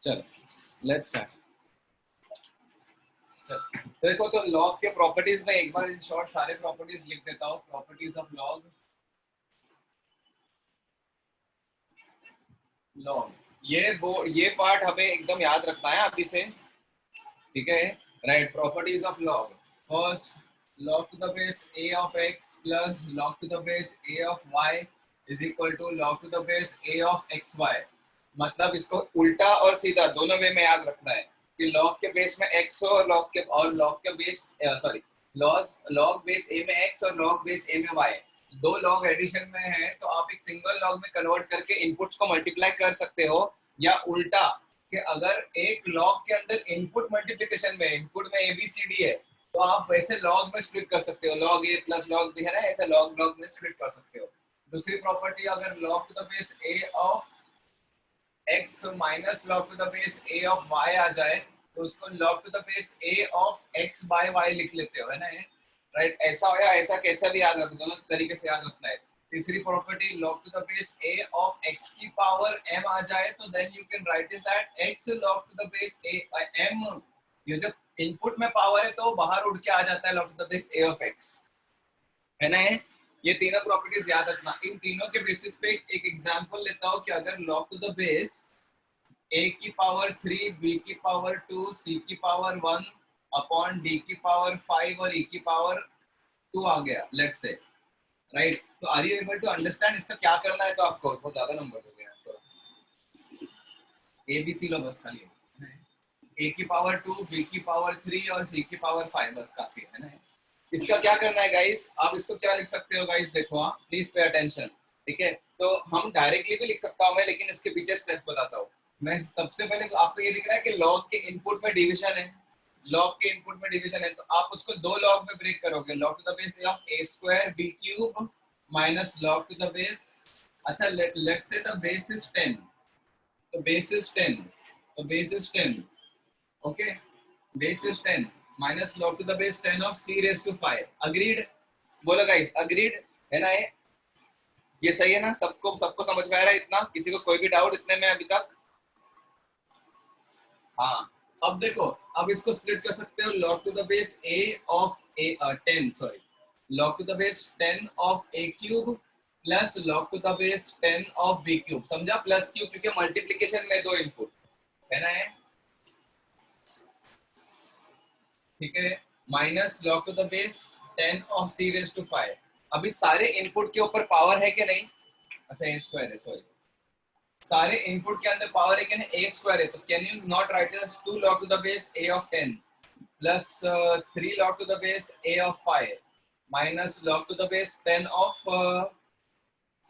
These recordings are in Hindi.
चलो लेट्स स्टार्ट। देखो तो लॉग के प्रॉपर्टीज में एक बार इन शॉर्ट सारे प्रॉपर्टीज लिख देता हूँ। प्रॉपर्टीज ऑफ लॉग, लॉग ये पार्ट हमें एकदम याद रखना है अभी से, ठीक है? Right, properties of log. First, log to the base a of x plus log to the base a of y is equal to log to the base a of xy। मतलब इसको उल्टा और सीधा दोनों वे में याद रखना है कि log के बेस में x हो और log के base sorry log base a में x और log बेस a में y, दो log एडिशन में है तो आप एक सिंगल log में कन्वर्ट करके इनपुट्स को मल्टीप्लाई कर सकते हो, या उल्टा कि अगर एक log के अंदर इनपुट मल्टीप्लिकेशन में इनपुट में ABCD है तो आप वैसे लॉग में स्प्लिट कर सकते हो, लॉग ए प्लस लॉग बी है ना, ऐसे लॉग लॉग में स्प्लिट कर सकते हो। दूसरी प्रॉपर्टी, अगर log to the base a of x minus log to the base a of y आ जाए तो उसको log to the base a of x by y लिख लेते हो, है ना? राइट, ऐसा हो या ऐसा कैसा भी याद रखो, दोनों तरीके से याद रखना है। तीसरी property, log to the base a of x की पावर m आ जाए तो then you can write this at x log to the base a m। ये जो इनपुट में पावर है तो बाहर उड़ के आ जाता है log to the base a of x, है ना? ये तीनों प्रॉपर्टीज याद रखना। इन तीनों के बेसिस पे एक एग्जांपल लेता हूँ कि अगर log to the base a की पावर 3, b की पावर 2, c की पावर 1 अपॉन d की पावर 5 और e की पावर 2 आ गया, लेट्स से, राइट? तो are you able to understand इसका क्या करना है? तो आपको बहुत ज्यादा नंबर हो गया, ए बी सी लो बस खाली, a की पावर 2, b की पावर 3 और c की पावर 5, बस काफी है ना? इसका क्या करना है गाइस? आप इसको क्या लिख सकते हो गाइस? देखो, हाँ प्लीज पे अटेंशन, ठीक है? तो हम डायरेक्टली भी लिख सकता हूँ मैं, लेकिन इसके पीछे स्टेप्स बताता हूँ मैं। सबसे पहले तो आपको ये दिख रहा है कि लॉग के इनपुट में डिवीजन है, लॉग के इनपुट में डिवीजन है, तो आप उसको दो लॉग में ब्रेक करोगे, log to the base of a square b cube minus log to the base, अच्छा let's say the base is 10, तो बेस इज 10, तो base is 10, okay, base is 10 minus log to the base 10 of c raised to 5, agreed? बोलो गाइस, agreed है ना? ये सही है ना? सबको सबको समझ में आ रहा है इतना? किसी को कोई भी डाउट इतने में अभी तक? हाँ, अब देखो, अब इसको स्प्लिट कर सकते हो, log to the base a of a 10 sorry log to the base 10 of a cube plus log to the base 10 of b cube, समझा? प्लस क्यों? क्योंकि मल्टीप्लिकेशन में दो इनपुट है ना, ठीक है? Minus log to the base 10 of c raise to 5। अभी सारे इनपुट के ऊपर पावर है कि नहीं? अच्छा a स्क्वायर है, सॉरी, सारे इनपुट के अंदर पावर है कि नहीं? a स्क्वायर है, तो can you not write this 2 log to the base a of 10 plus 3 log to the base a of 5 minus log to the base 10 of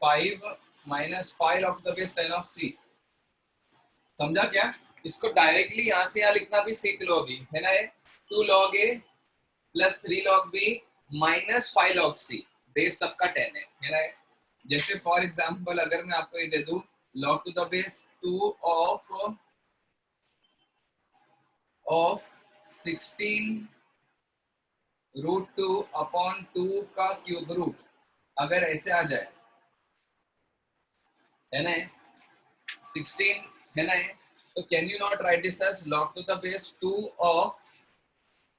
5 minus 5 log to the base 10 of c, समझा क्या? इसको डायरेक्टली यहाँ से यहाँ लिखना भी सीख लो अभी, है ना? 2 log a plus 3 log b minus 5 log c, base सबका 10 है ना? जैसे फॉर एग्जांपल अगर मैं आपको ये दे दूं log to the base 2 of 16 root 2 upon 2 का क्यूब रूट, अगर ऐसे आ जाए, है ना? 16 है ना? तो can you not write this as log to the base 2 of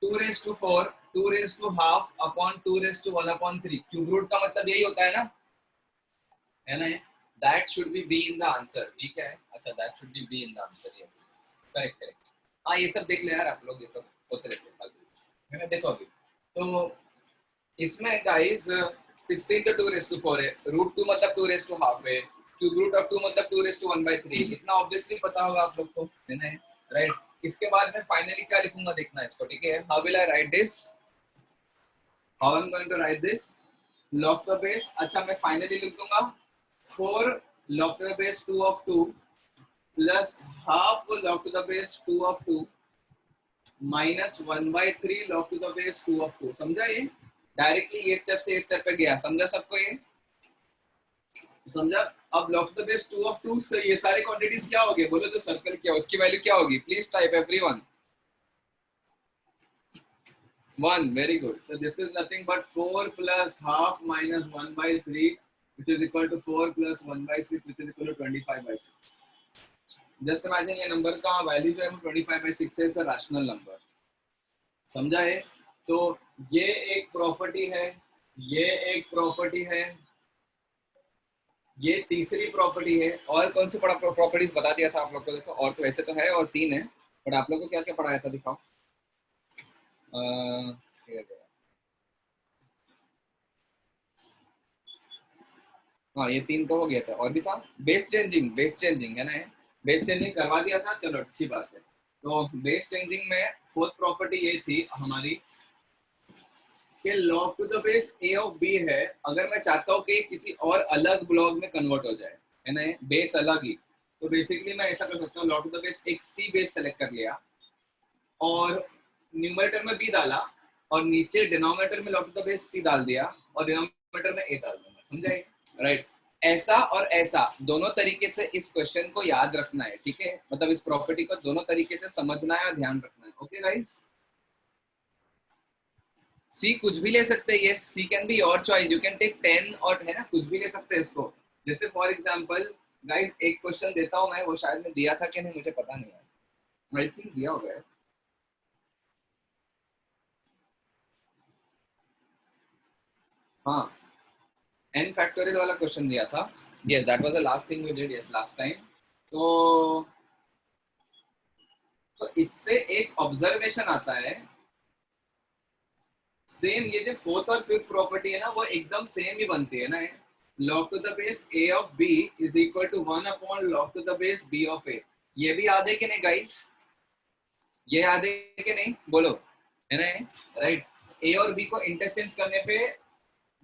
2 raised to 4, 2 raised to half upon 2 raised to 1 upon 3, cube root का मतलब यही होता है ना, है ना? That should be B in the answer, ठीक है? अच्छा, that should be B in the answer, yes, yes, correct, correct। हाँ, ये सब देख ले यार आप लोग, ये सब होते रहते हैं, है ना? देखो अभी तो इसमें गाइस 16 तो 2 raised to 4 है, रूट 2 मतलब 2 raised to half है, क्यूब रूट ऑफ 2 मतलब 2 raised to 1/3, इतना ऑब्वियसली पता होगा आप लोग को, है ना? राइट, इसके बाद मैं फाइनली क्या लिखूंगा देखना इसको, ठीक है? How will I write this, how I am going to write this log to the base, अच्छा मैं फाइनली लिख दूंगा 4 log to the base 2 of 2 plus half log to the base 2 of 2 minus 1/3 log to the base 2 of 2, समझा? ये डायरेक्टली ये स्टेप से ये स्टेप पे गया, समझा सबको? ये समझा? अब log to the base 2 of 2 से ये सारे क्वांटिटीज क्या हो गए बोलो? जो सर्कल किया उसकी वैल्यू क्या होगी? Please type everyone 1, very good, so this is nothing but 4 plus half minus 1/3 which is equal to 4 plus 1/6 which is equal to 25/6, just imagine ये नंबर का वैल्यू जो है वो 25/6 है, इट्स अ रैशनल नंबर। समझा है? तो ये एक प्रॉपर्टी है, ये एक प्रॉपर्टी है, ये तीसरी प्रॉपर्टी है। और कौन सी प्रॉपर्टीज बता दिया था आप लोग को? देखो, और तो वैसे तो है और 3 है, बट आप लोग को क्या क्या पढ़ाया था दिखाओ। हाँ, ये 3 तो हो गया था, और भी था। बेस चेंजिंग, बेस चेंजिंग है ना? बेस चेंजिंग करवा दिया था, चलो अच्छी बात है। तो बेस चेंजिंग में फोर्थ प्रॉपर्टी ये थी हमारी कि log to the base a of b है, अगर मैं चाहता हूँ कि किसी और अलग ब्लॉक में कन्वर्ट हो जाए, है ना, बेस अलग ही, तो बेसिकली मैं ऐसा कर सकता हूँ, log टू द बेस एक c बेस सेलेक्ट कर लिया और न्यूमरेटर में b डाला, और नीचे डिनोमिनेटर में log to the base c डाल दिया, और डिनोमिनेटर में a डाल दूंगा। समझाइए? राइट। ऐसा और ऐसा दोनों तरीके से इस क्वेश्चन को याद रखना है, ठीक है? मतलब इस प्रॉपर्टी को दोनों तरीके से समझना है और ध्यान रखना है। Okay guys? सी कुछ भी ले सकते हैं, ये see can be your choice, you can take 10 और, है ना, कुछ भी ले सकते हैं इसको। जैसे फॉर एग्जांपल गाइस, एक क्वेश्चन देता हूँ मैं, वो शायद मैं दिया था कि नहीं मुझे पता नहीं है, आई थिंक दिया होगा। हाँ, n फैक्टोरियल वाला क्वेश्चन दिया था। Yes, that was the last thing we did, yes, last time. तो इससे एक ऑब्जर्वेशन आता है, सेम ये जो फोर्थ और फिफ्थ प्रॉपर्टी है ना, वो एकदम सेम ही बनती है ना। log to the base a of b is equal to 1 upon log to the base b of a। ये भी याद है कि नहीं गाइस? ये याद है कि नहीं, बोलो, है ना? राइट। a और b को इंटरचेंज करने पे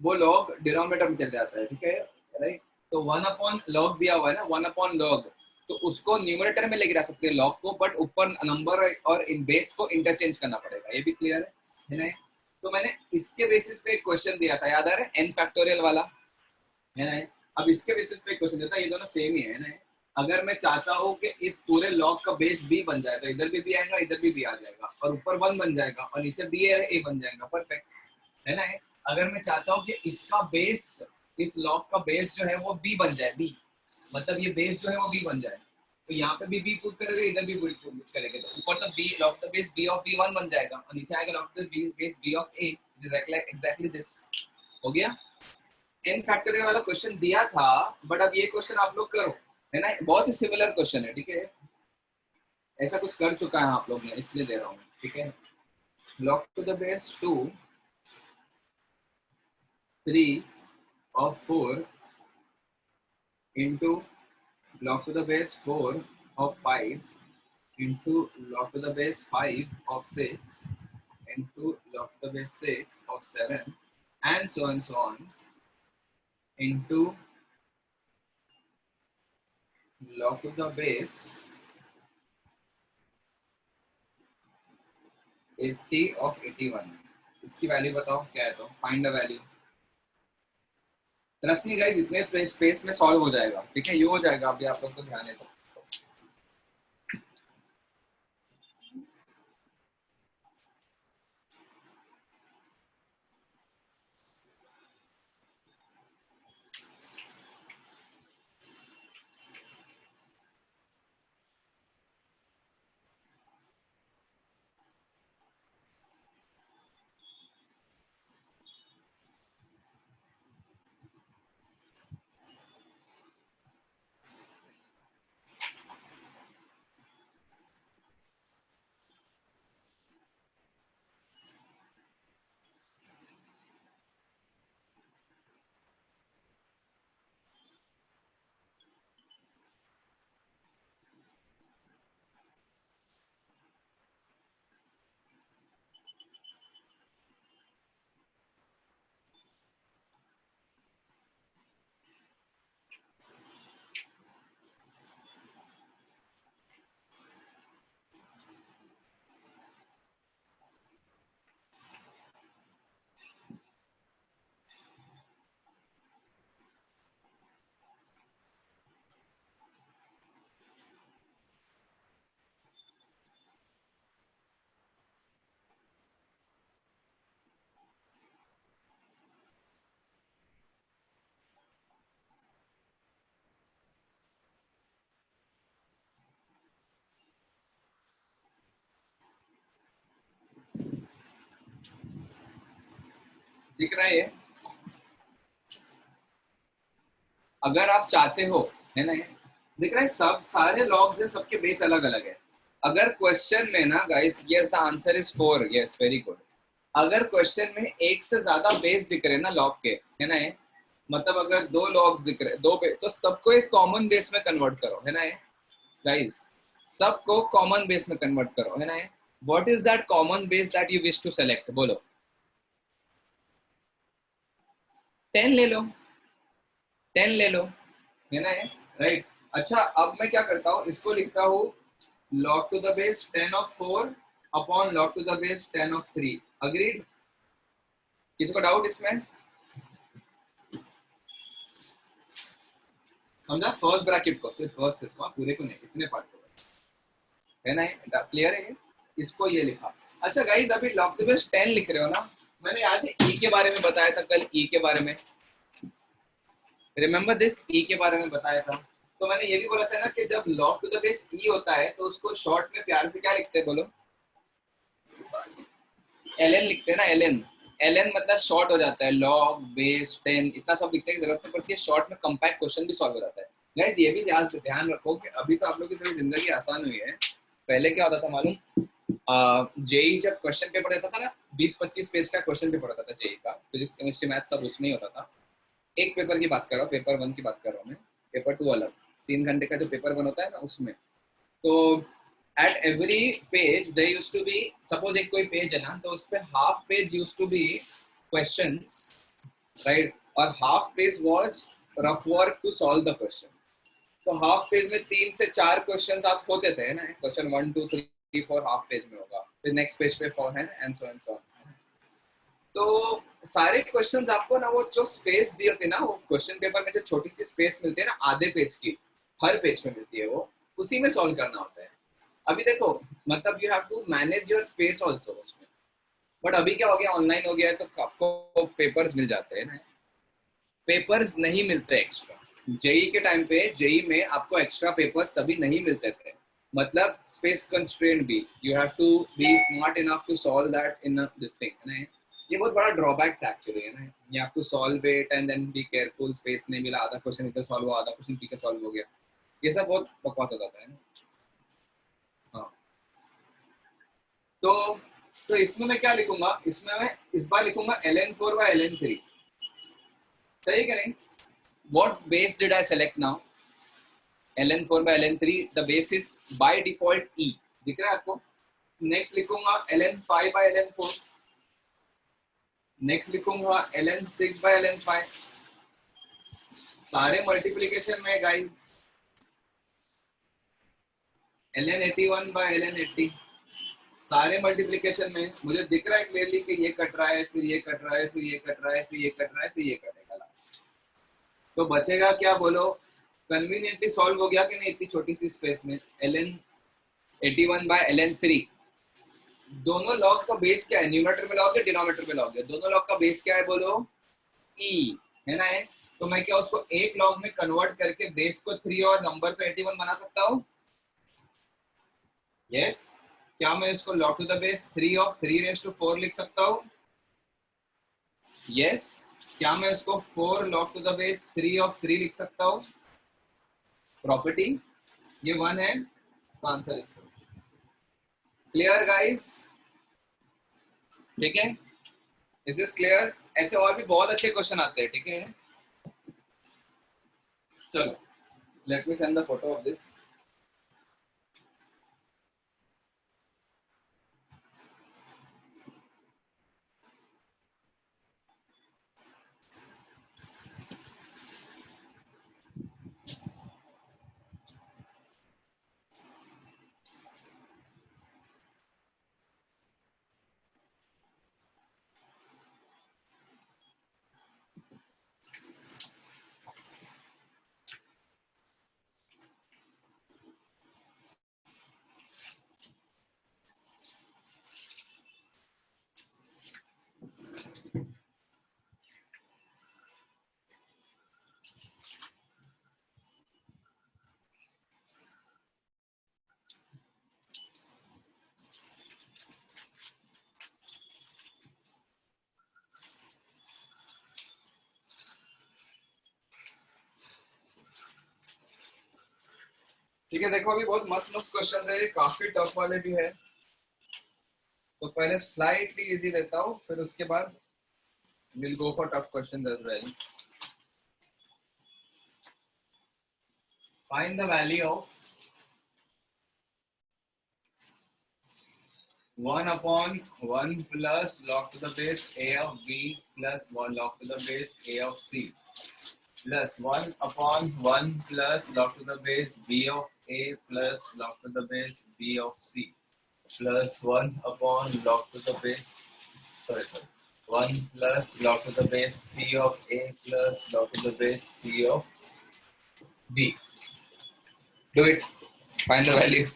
वो log डिनोमिनेटर में चल जाता है, ठीक है? राइट। तो 1 अपॉन log दिया हुआ है ना, 1 अपॉन log, तो उसको न्यूमरेटर में लेके जा सकते हैं log को, बट ऊपर नंबर और इन बेस को इंटरचेंज करना पड़ेगा। ये भी क्लियर है ना? तो मैंने इसके बेसिस पे एक क्वेश्चन दिया था, याद आ रहा है? n फैक्टोरियल वाला, है ना? अब इसके बेसिस पे एक क्वेश्चन दिया था, ये दोनों सेम ही है ना? अगर मैं चाहता हूँ कि इस पूरे लॉग का बेस b बन जाए, तो इधर भी आएगा, इधर भी आ जाएगा, और ऊपर 1 बन जाएगा, और नीचे b है, a बन जाएगा। परफेक्ट, है ना? अगर मैं चाहता हूँ कि इसका बेस, इस लॉग का बेस जो है वो b बन जाए, b मतलब ये बेस जो है वो b बन जाए, तो यहाँ पे भी b पुट करेंगे, इधर भी पुट करेंगे, तो ऊपर तो b log the base b of b1 बन जाएगा, और नीचे आएगा log the base b of a। Exactly this हो गया। n फैक्टोरियल वाला क्वेश्चन दिया था, बट अब ये क्वेश्चन आप लोग करो, है ना? बहुत ही सिमिलर क्वेश्चन है, ठीक है? ऐसा कुछ कर चुका है आप लोग ने, इसलिए दे रहा हूँ, ठीक है? log to the base 2 3 of 4 into log to the base 4 of 5 into log to the base 5 of 6 into log to the base 6 of 7, and so on into log to the base 80 of 81। इसकी वैल्यू बताओ क्या है, तो find the value. Trust me guys, इतने स्पेस में सॉल्व हो जाएगा, ठीक है? ये हो जाएगा, अभी आप लोग को ध्यान है तो। दिख रहा है ये? अगर आप चाहते हो, है ना, ये दिख रहा है, सब सारे लॉग्स है, सबके बेस अलग अलग है। अगर क्वेश्चन में ना guys, yes the answer is 4, yes very good. अगर क्वेश्चन में एक से ज्यादा बेस दिख रहे हैं ना लॉग के, है ना ये, मतलब अगर दो लॉग्स दिख रहे, दो बेस, तो सबको एक कॉमन बेस में कन्वर्ट करो, है ना ये गाइस, सबको कॉमन बेस में कन्वर्ट करो, है ना ये। What is that common base that you wish to select, बोलो। 10 ले लो, 10 ले लो, है ना ये, राइट। अच्छा, अब मैं क्या करता हूँ, इसको लिखता हूँ log to the base 10 of 4 upon log to the base 10 of 3, agreed? किसी को डाउट इसमें? समझा? फर्स्ट ब्रैकेट को, सिर्फ फर्स्ट इसको, पूरे को नहीं, इतने पार्ट को, है ना? क्लियर है ये? इसको ये लिखा। अच्छा गाइस, अभी log to base 10 लिख रहे हो ना, मैंने याद है e के बारे में बताया था कल, e के बारे में, रिमेम्बर दिस, e के बारे में बताया था। तो मैंने ये भी बोला था ना कि जब log to the base e होता है तो उसको शॉर्ट में प्यार से क्या लिखते हैं, बोलो? ln लिखते हैं ना, ln। ln मतलब शॉर्ट हो जाता है, log बेस 10, इतना सब लिखने की जरूरत नहीं पड़ती है, शॉर्ट में कंपैक्ट क्वेश्चन भी सॉल्व हो जाता है। गाइस ये भी याद ध्यान रखो कि अभी तो आप लोगों की थोड़ी जिंदगी आसान हुई है। पहले क्या होता था मालूम? जेई जब क्वेश्चन पेपर देता था ना, 20-25 पेज का क्वेश्चन पेपर होता था जेई का, फिजिक्स केमिस्ट्री मैथ सब उसमें ही होता था। एक पेपर की बात कर रहा हूँ, पेपर 1 की बात कर रहा हूँ मैं, पेपर 2 अलग, 3 घंटे का जो पेपर 1 होता है ना उसमें। तो at every page there used to be, suppose एक कोई पेज है ना, तो उस पे half page used to be questions, right? और half page was rough work to solve the question। तो हाफ पेज में 3 से 4 क्वेश्चंस आप होते थे ना, क्वेश्चन 1 2 3 4 हाफ पेज में होगा, फिर नेक्स्ट पेज पे 4 है एंड सो एंड सो। तो सारे क्वेश्चंस आपको ना, वो जो स्पेस दी होती है ना, वो क्वेश्चन पेपर में जो छोटी सी स्पेस मिलती है ना, आधे पेज की, हर पेज में मिलती है, वो उसी में सॉल्व करना होता है। अभी देखो, मतलब you have to manage your space also उसमें। बट अभी क्या हो गया, ऑनलाइन हो गया है, तो आपको पेपर्स मिल जाते हैं ना, पेपर्स नहीं मिलते एक्स्ट्रा। जेई के टाइम पे, जेई में आपको एक्स्ट्रा पेपर्स तभी नहीं मिलते थे, मतलब स्पेस कंस्ट्रेंट भी, you have to be smart enough to solve that in this thing, है ना। ये बहुत बड़ा ड्रॉबैक था एक्चुअली, है ना, you have to solve it and then be careful, space नहीं मिला, आधा क्वेश्चन इधर सॉल्व हुआ, आधा क्वेश्चन पीछे सॉल्व हो गया, ये सब बहुत बकवास हो जाता है ना। हाँ, तो इसमें मैं क्या लिखूंगा, इसमें मैं इस बार लिखूंगा ln4 by ln3, सही है नहीं? What base did I select now? ln4 by ln3, the base is by default e, दिख रहा है आपको? नेक्स्ट लिखूंगा ln5 by ln4, नेक्स्ट लिखूंगा ln6 by ln5, सारे मल्टीप्लिकेशन में गाइस, ln81 by ln80, सारे मल्टीप्लिकेशन में मुझे दिख रहा है क्लियरली कि ये कट रहा है, फिर ये कट रहा है, फिर ये कट रहा है, फिर ये कट रहा है, फिर ये कटेगा लास्ट। तो बचेगा क्या, बोलो? कन्वीनियंटली सॉल्व हो गया कि नहीं इतनी छोटी सी स्पेस में? ln81 by ln3, दोनों लॉग का बेस क्या है, न्यूमरेटर में लॉग है, डिनोमिनेटर में लॉग है, दोनों लॉग का बेस क्या है, बोलो? e, है ना है? तो मैं क्या उसको एक लॉग में कन्वर्ट करके बेस को 3 और नंबर को 81 बना सकता हूँ? यस। क्या मैं इसको log to the base 3 of 3 raise to 4 लिख सकता हूँ? यस। क्या मैं इसको 4 log to the base 3 of 3 लिख सकता हूँ? प्रॉपर्टी ये 1 है, तो आंसर इसको। Clear guys? ठीक है, इज दिस क्लियर? ऐसे और भी बहुत अच्छे क्वेश्चन आते हैं, ठीक है? चलो, let me send the photo of this. ठीक है, देखो अभी बहुत मस्त मस्त क्वेश्चन है, काफी टफ वाले भी है, तो पहले स्लाइटली इजी लेता हूँ, फिर उसके बाद will go for tough question as well. Find the value of 1 upon 1 plus log to the base a of b plus 1 log to the base a of c plus 1 upon 1 plus log to the base b of a plus log to the base b of c plus 1 upon log to the base, sorry 1 plus log to the base c of a plus log to the base c of b. Do it. Find the value.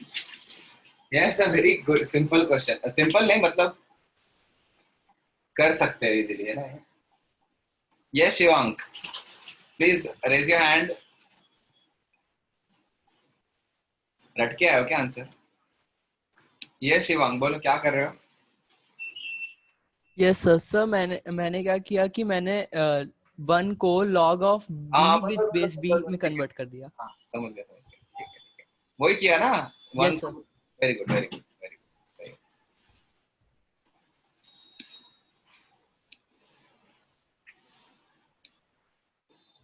Yes, a very good simple question. Simple नहीं मतलब कर सकते हैं इजीली, है ना. Yes, Shivank. Please raise your hand. रट के आए हो क्या आंसर? Yes, शिवांग बोलो क्या कर रहे हो? Yes sir. सर मैंने क्या किया कि मैंने 1 को log of b with base b में कन्वर्ट कर दिया. हाँ समझ गया. ठीक है. वही किया ना 1. Yes sir. Very good very good very good.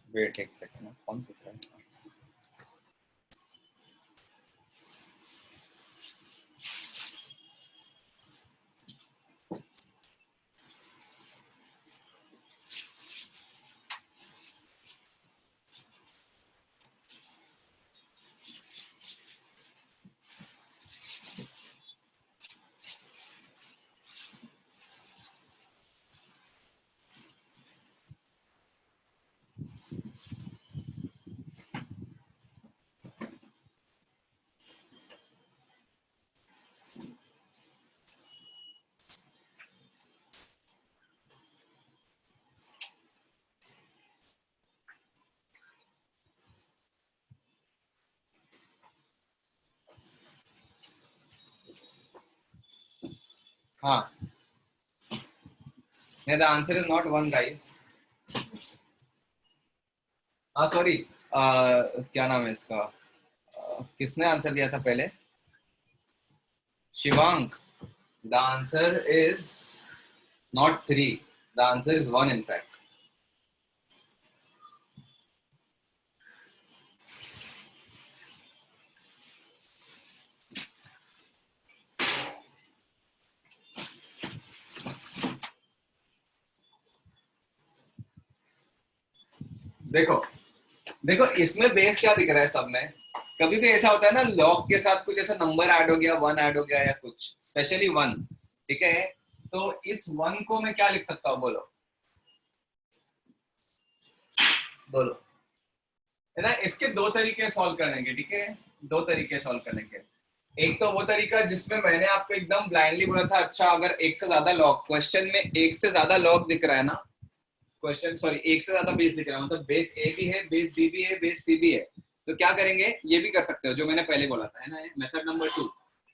Wait एक सेकंड, कौन पूछ रहा है? हाँ. The answer is not 1 guys. हाँ सॉरी, क्या नाम है इसका, किसने आंसर दिया था पहले? Shivank. The answer is not 3. The answer is 1 in fact. देखो देखो इसमें बेस क्या दिख रहा है सब में. कभी भी ऐसा होता है ना, लॉग के साथ कुछ ऐसा नंबर ऐड हो गया, 1 ऐड हो गया या कुछ, स्पेशली 1. ठीक है, तो इस 1 को मैं क्या लिख सकता हूँ बोलो बोलो, है ना. इसके दो तरीके सॉल्व करने के. ठीक है, दो तरीके सॉल्व करने के. एक तो वो तरीका जिसमें मैंने आपको एकदम ब्लाइंडली बोला था, अच्छा अगर एक से ज्यादा लॉग, क्वेश्चन में एक से ज्यादा लॉग दिख रहा है ना, क्वेश्चन सॉरी एक से ज्यादा बेस दिख रहा है, मतलब बेस ए भी है, बेस बी भी है, बेस सी भी है, तो क्या करेंगे, ये भी कर सकते हो जो मैंने पहले बोला था, है ना. मेथड नंबर 2,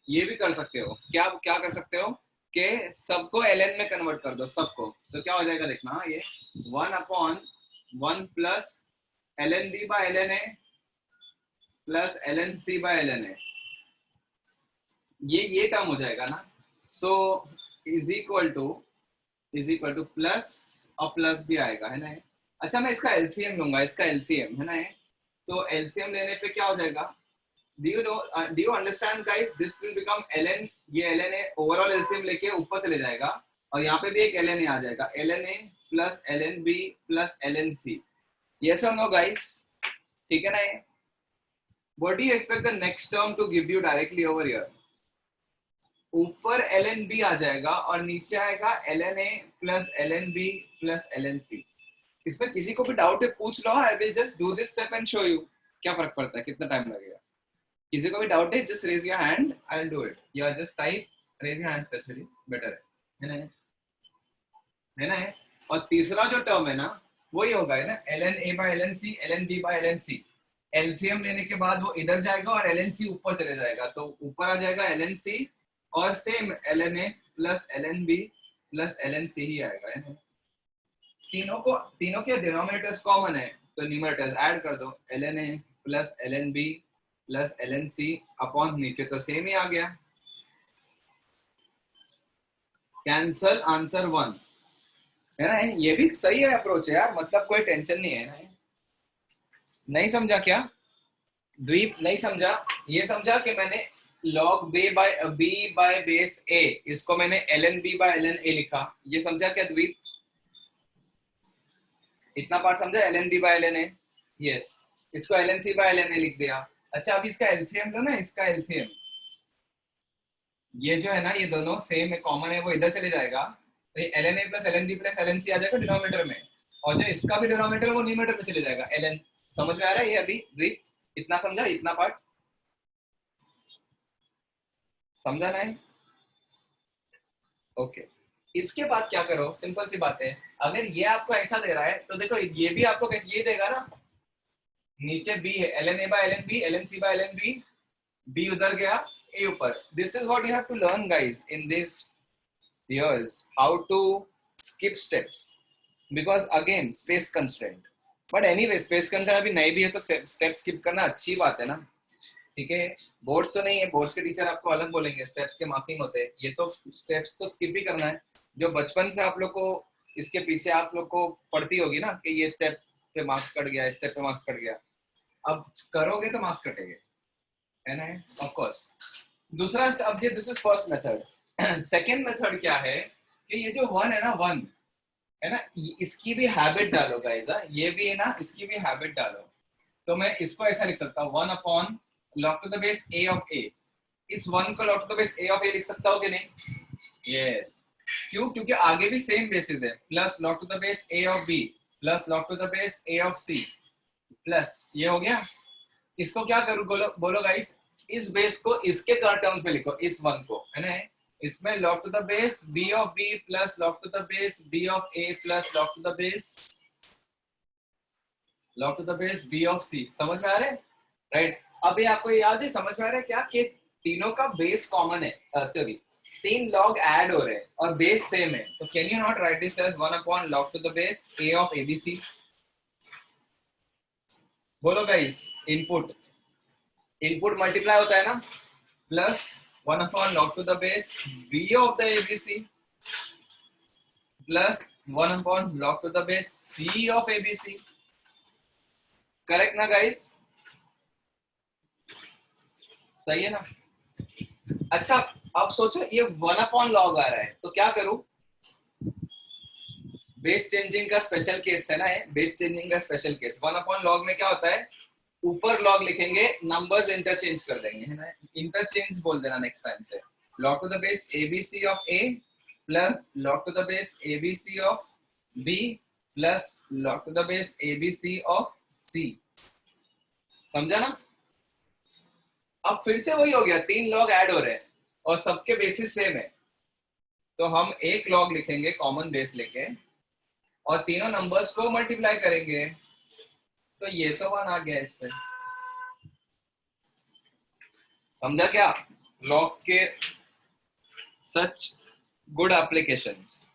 ये भी कर सकते हो. क्या क्या कर सकते हो कि सबको ln में कन्वर्ट कर दो सबको, तो क्या हो जाएगा देखना, ये 1 upon 1 plus ln b by ln a plus ln c by ln a, ये टर्म हो जाएगा ना. So is equal to plus, और प्लस भी आएगा, है ना. अच्छा मैं इसका एलसीएम लूंगा, इसका एलसीएम, है ना. तो एलसीएम लेने पे क्या हो जाएगा, do you understand guys, this will become ln, ये ln a ओवरऑल एलसीएम लेके ऊपर चले जाएगा, और यहाँ पे भी एक ln a आ जाएगा, ln a plus ln b plus ln c. yes or no guys? ठीक है ना. ये what do you expect the next term to give you directly over here? ऊपर ln b आ जाएगा और नीचे आएगा ln a plus ln b plus ln c. इसमें किसी को भी डाउट है पूछ लो, I will just do this step and show you. क्या फर्क पड़ता है, कितना टाइम लगेगा. किसी को भी डाउट है just raise your hand, I will do it, या just type raise your hand, specially better है ना. है ना. और तीसरा जो टर्म है ना, वो ये होगा, है ना, ln a by ln c ln b by ln c. LCM लेने के बाद वो इधर जाएगा और ln c ऊपर चले जाएगा, तो ऊपर आ जाएगा ln c और same ln a plus ln b plus ln c ही आएगा, है ना. तीनों के डिनोमिनेटर्स कॉमन है, तो न्यूमरेटर्स ऐड कर दो, ln a plus ln b plus ln c upon नीचे तो सेम ही आ गया, कैंसल आंसर 1 है ना। ये भी सही है अप्रोच है यार, मतलब कोई टेंशन नहीं है ना। नहीं समझा क्या द्वीप, नहीं समझा? ये समझा कि मैंने log b by base a, इसको मैंने ln b by ln a लिखा, ये समझा क्या द्वीप? इतना पार्ट समझा, ln b by ln a, yes, इसको ln c by ln a लिख दिया। अच्छा अभी इसका एलसीएम लो ना, इसका एलसीएम, ये जो है ना ये दोनों सेम है, कॉमन है, वो इधर चले जाएगा, तो ये ln a plus ln b plus ln c आ जाएगा डिनोमिनेटर में, और जो इसका भी डिनोमिनेटर वो न्यूमरेटर में चले जाएगा ln। समझ में आ रहा है ये अभी द्वीप? इतना समझा, इतना पार्ट समझा नहीं? ओके इसके बाद क्या करो, सिंपल सी बात है, अगर ये आपको ऐसा दे रहा है तो देखो ये भी आपको कैसे ये देगा ना, नीचे b है, ln a by ln b, ln c by ln b, b उधर गया, a ऊपर। This is what you have to learn guys in this years, how to skip steps, because again space constraint, but anyway space constraint अभी नहीं भी है तो स्टेप स्किप करना अच्छी बात है ना, ठीक है। बोर्ड्स तो नहीं है, बोर्ड्स के टीचर आपको अलग बोलेंगे, स्टेप्स के मार्किंग होते हैं, ये तो स्टेप्स तो स्किप ही करना है, जो बचपन से आप लोग को इसके पीछे आप लोग को पढ़ती होगी ना कि ये स्टेप पे मार्क्स कट गया, स्टेप पे मार्क्स कट गया, अब करोगे तो मार्क्स कटेंगे, है ना, ऑफ कोर्स। दूसरा अब ये this is first method. Second method क्या है कि ये जो वन है ना, वन है ना, इसकी भी हैबिट डालो गाइस, ये भी है ना, इसकी भी हैबिट डालो। तो मैं इसको ऐसा लिख सकता हूँ, 1 upon log to the base a of a, इस 1 को log to the base a of a लिख सकता हूँ कि नहीं? यस, क्यों? क्योंकि आगे भी सेम बेसिस है, plus log to the base a of b plus log to the base a of c, plus ये हो गया। इसको क्या करूँ बोलो गाइस, इस बेस को इसके टर्म्स में लिखो, इस वन को, है ना, इसमें log to the base b of b plus log to the base b of a plus log to the base b of c। समझ में आ रहा है? राइट, अभी आपको याद है, समझ में आ रहा है क्या कि तीनों का बेस कॉमन है, सॉरी 3 log ऐड हो रहे हैं और बेस सेम है, तो can you not write this as 1 upon log to the base a of abc? बोलो गाइस, इनपुट मल्टीप्लाई होता है ना, plus 1 upon log to the base b of the abc plus 1 upon log to the base c of abc। Correct ना गाइस? सही है ना? अच्छा अब सोचो ये 1 अपॉन लॉग आ रहा है तो क्या करूं? बेस चेंजिंग का स्पेशल केस है ना, ये बेस चेंजिंग का स्पेशल केस। 1 अपॉन लॉग में क्या होता है, ऊपर लॉग लिखेंगे, नंबर्स इंटरचेंज कर देंगे, है ना, इंटरचेंज बोल देना नेक्स्ट टाइम से, log to the base abc of a plus log to the base abc of b plus log to the base abc of c। समझा ना? अब फिर से वही हो गया, 3 लॉग ऐड हो रहे हैं और सबके बेसिस सेम है, तो हम एक लॉग लिखेंगे कॉमन बेस लेके और तीनों नंबर्स को मल्टीप्लाई करेंगे, तो ये तो 1 आ गया इससे। समझा क्या? लॉग के such good applications.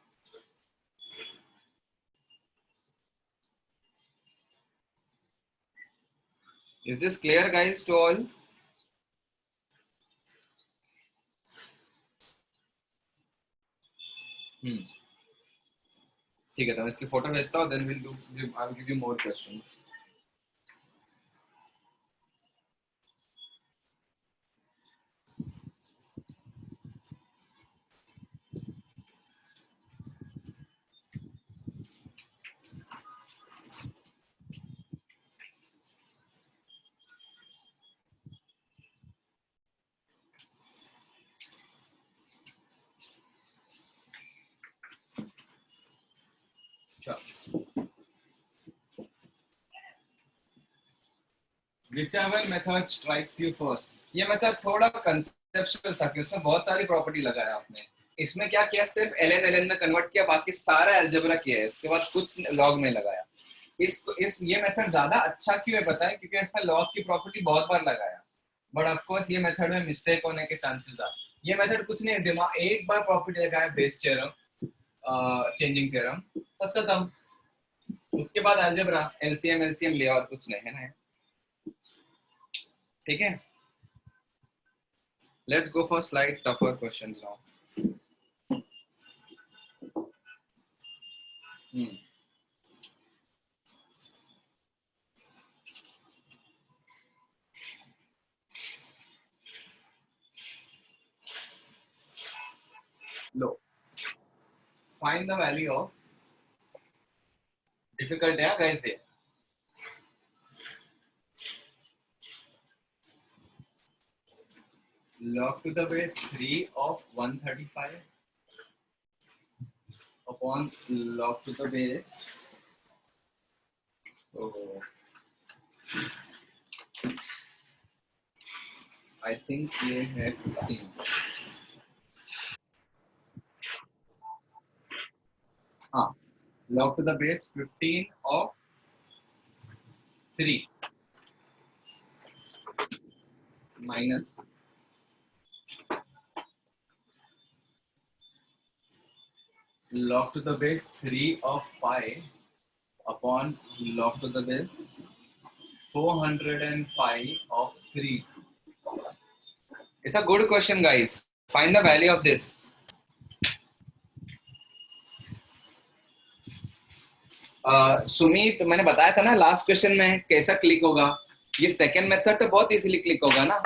Is this clear guys to all? ठीक है, तो मैं इसकी फोटो भेजता हूँ, then will do, I will give you more questions. Whichever method strikes you first, ये मेथड थोड़ा कंसेप्चुअल था कि उसमें बहुत सारी प्रॉपर्टी लगाया आपने, इसमें क्या किया, सिर्फ ln में कन्वर्ट किया, बाकी सारा अलजेब्रा किया है, उसके बाद कुछ लॉग में लगाया। इस ये मेथड ज्यादा अच्छा क्यों है पता है? क्योंकि इसमें लॉग की प्रॉपर्टी बहुत बार लगाया, बट ऑफ कोर्स ये मेथड में मिस्टेक होने के चांसेस आर। ये मेथड कुछ नहीं है, दिमाग एक बार प्रॉपर्टी लगाया, बेस थ्योरम, चेंजिंग थ्योरम, बस खत्म, उसके बाद अलजेब्रा, एलसीएम लिया और कुछ नहीं, है ना। ठीक है, let's go for slight tougher questions now. Low, find the value of, difficult है guys ये, log to the base 3 of 135 upon log to the base, oh, I think ये है 15. हाँ, log to the base 15 of 3 minus log to the base 3 of 5 upon log to the base 405 of 3. It's a good question, guys. Find the value of this. Sumit, मैंने बताया था ना लास्ट क्वेश्चन में कैसा क्लिक होगा. ये सेकंड मेथड तो बहुत इजीली क्लिक होगा ना.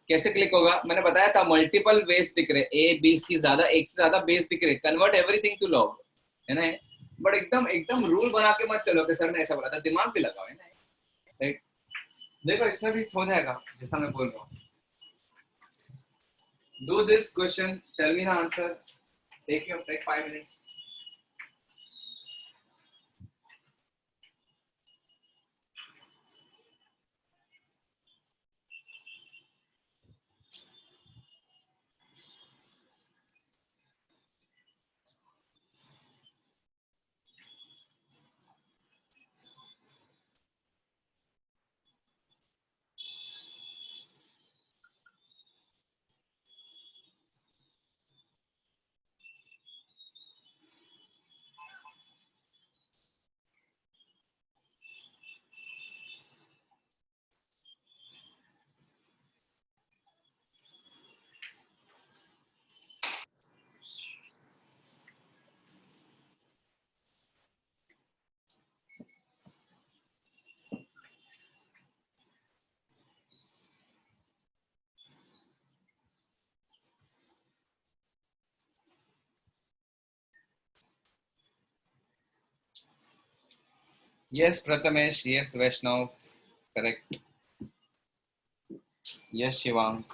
कैसे क्लिक होगा मैंने बताया था. मल्टीपल बेस दिख रहे, ए बी सी, ज्यादा एक से ज्यादा बेस दिख रहे, कन्वर्ट एवरीथिंग टू लॉग, है ना. बट एकदम एकदम रूल बना के मत चलो कि सर ने ऐसा बोला था, दिमाग पे लगाओ, है ना. राइट, देखो इसमें भी हो जाएगा जैसा मैं बोल रहा हूँ. Do this question, tell me the answer. Take 5 minutes. Yes, Prathamesh. Yes, Vaishnav. Correct. Yes, Shivank.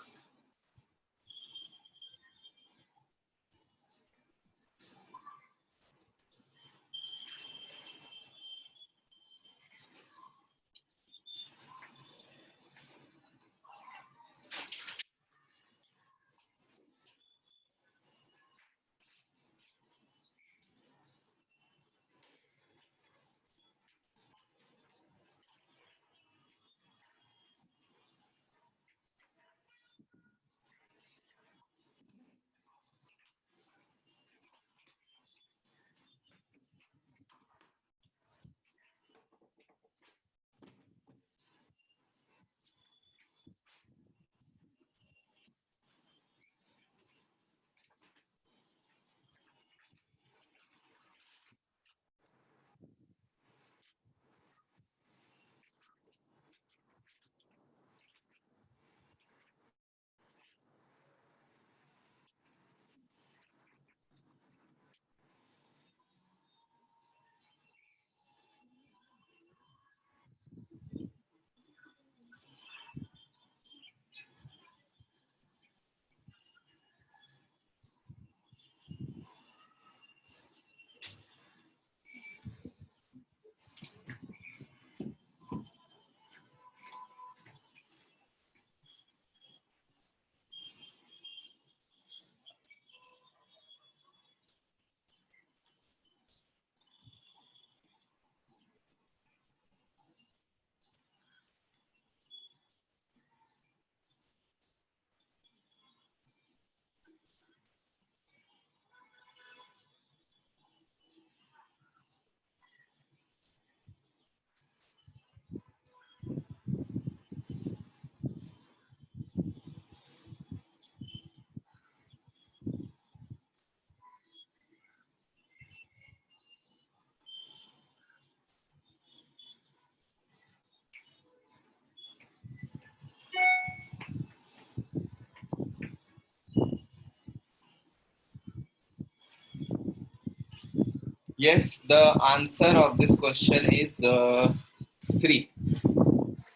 Yes, the answer of this question is 3.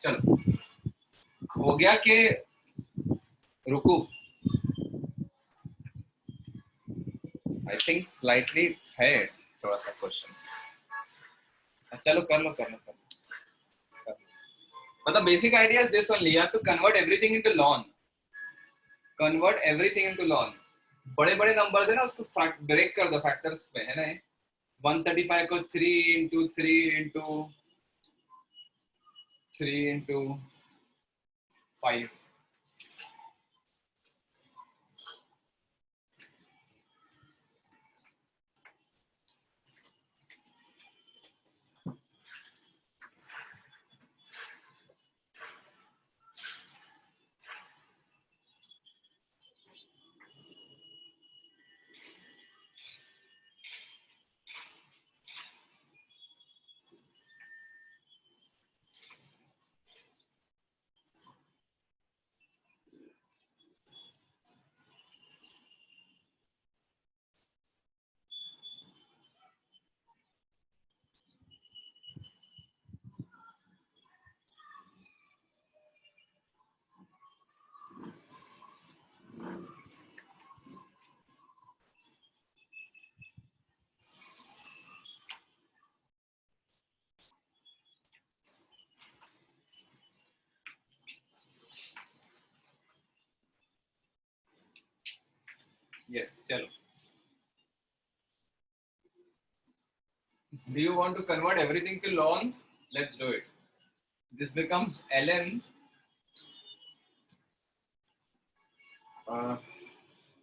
चलो हो गया कि रुकू? आई थिंक स्लाइटली है थोड़ा सा क्वेश्चन। चलो कर लो कर लो कर लो। मतलब basic idea is this only, you have to convert everything into ln, convert everything into ln. बड़े बड़े नंबर्स है ना, उसको ब्रेक कर दो फैक्टर्स में, है ना। 135 को 3 इंटू 3 इंटू 3 इंटू 5। यस चलो, do you want to convert everything to ln? Let's do it. This becomes ln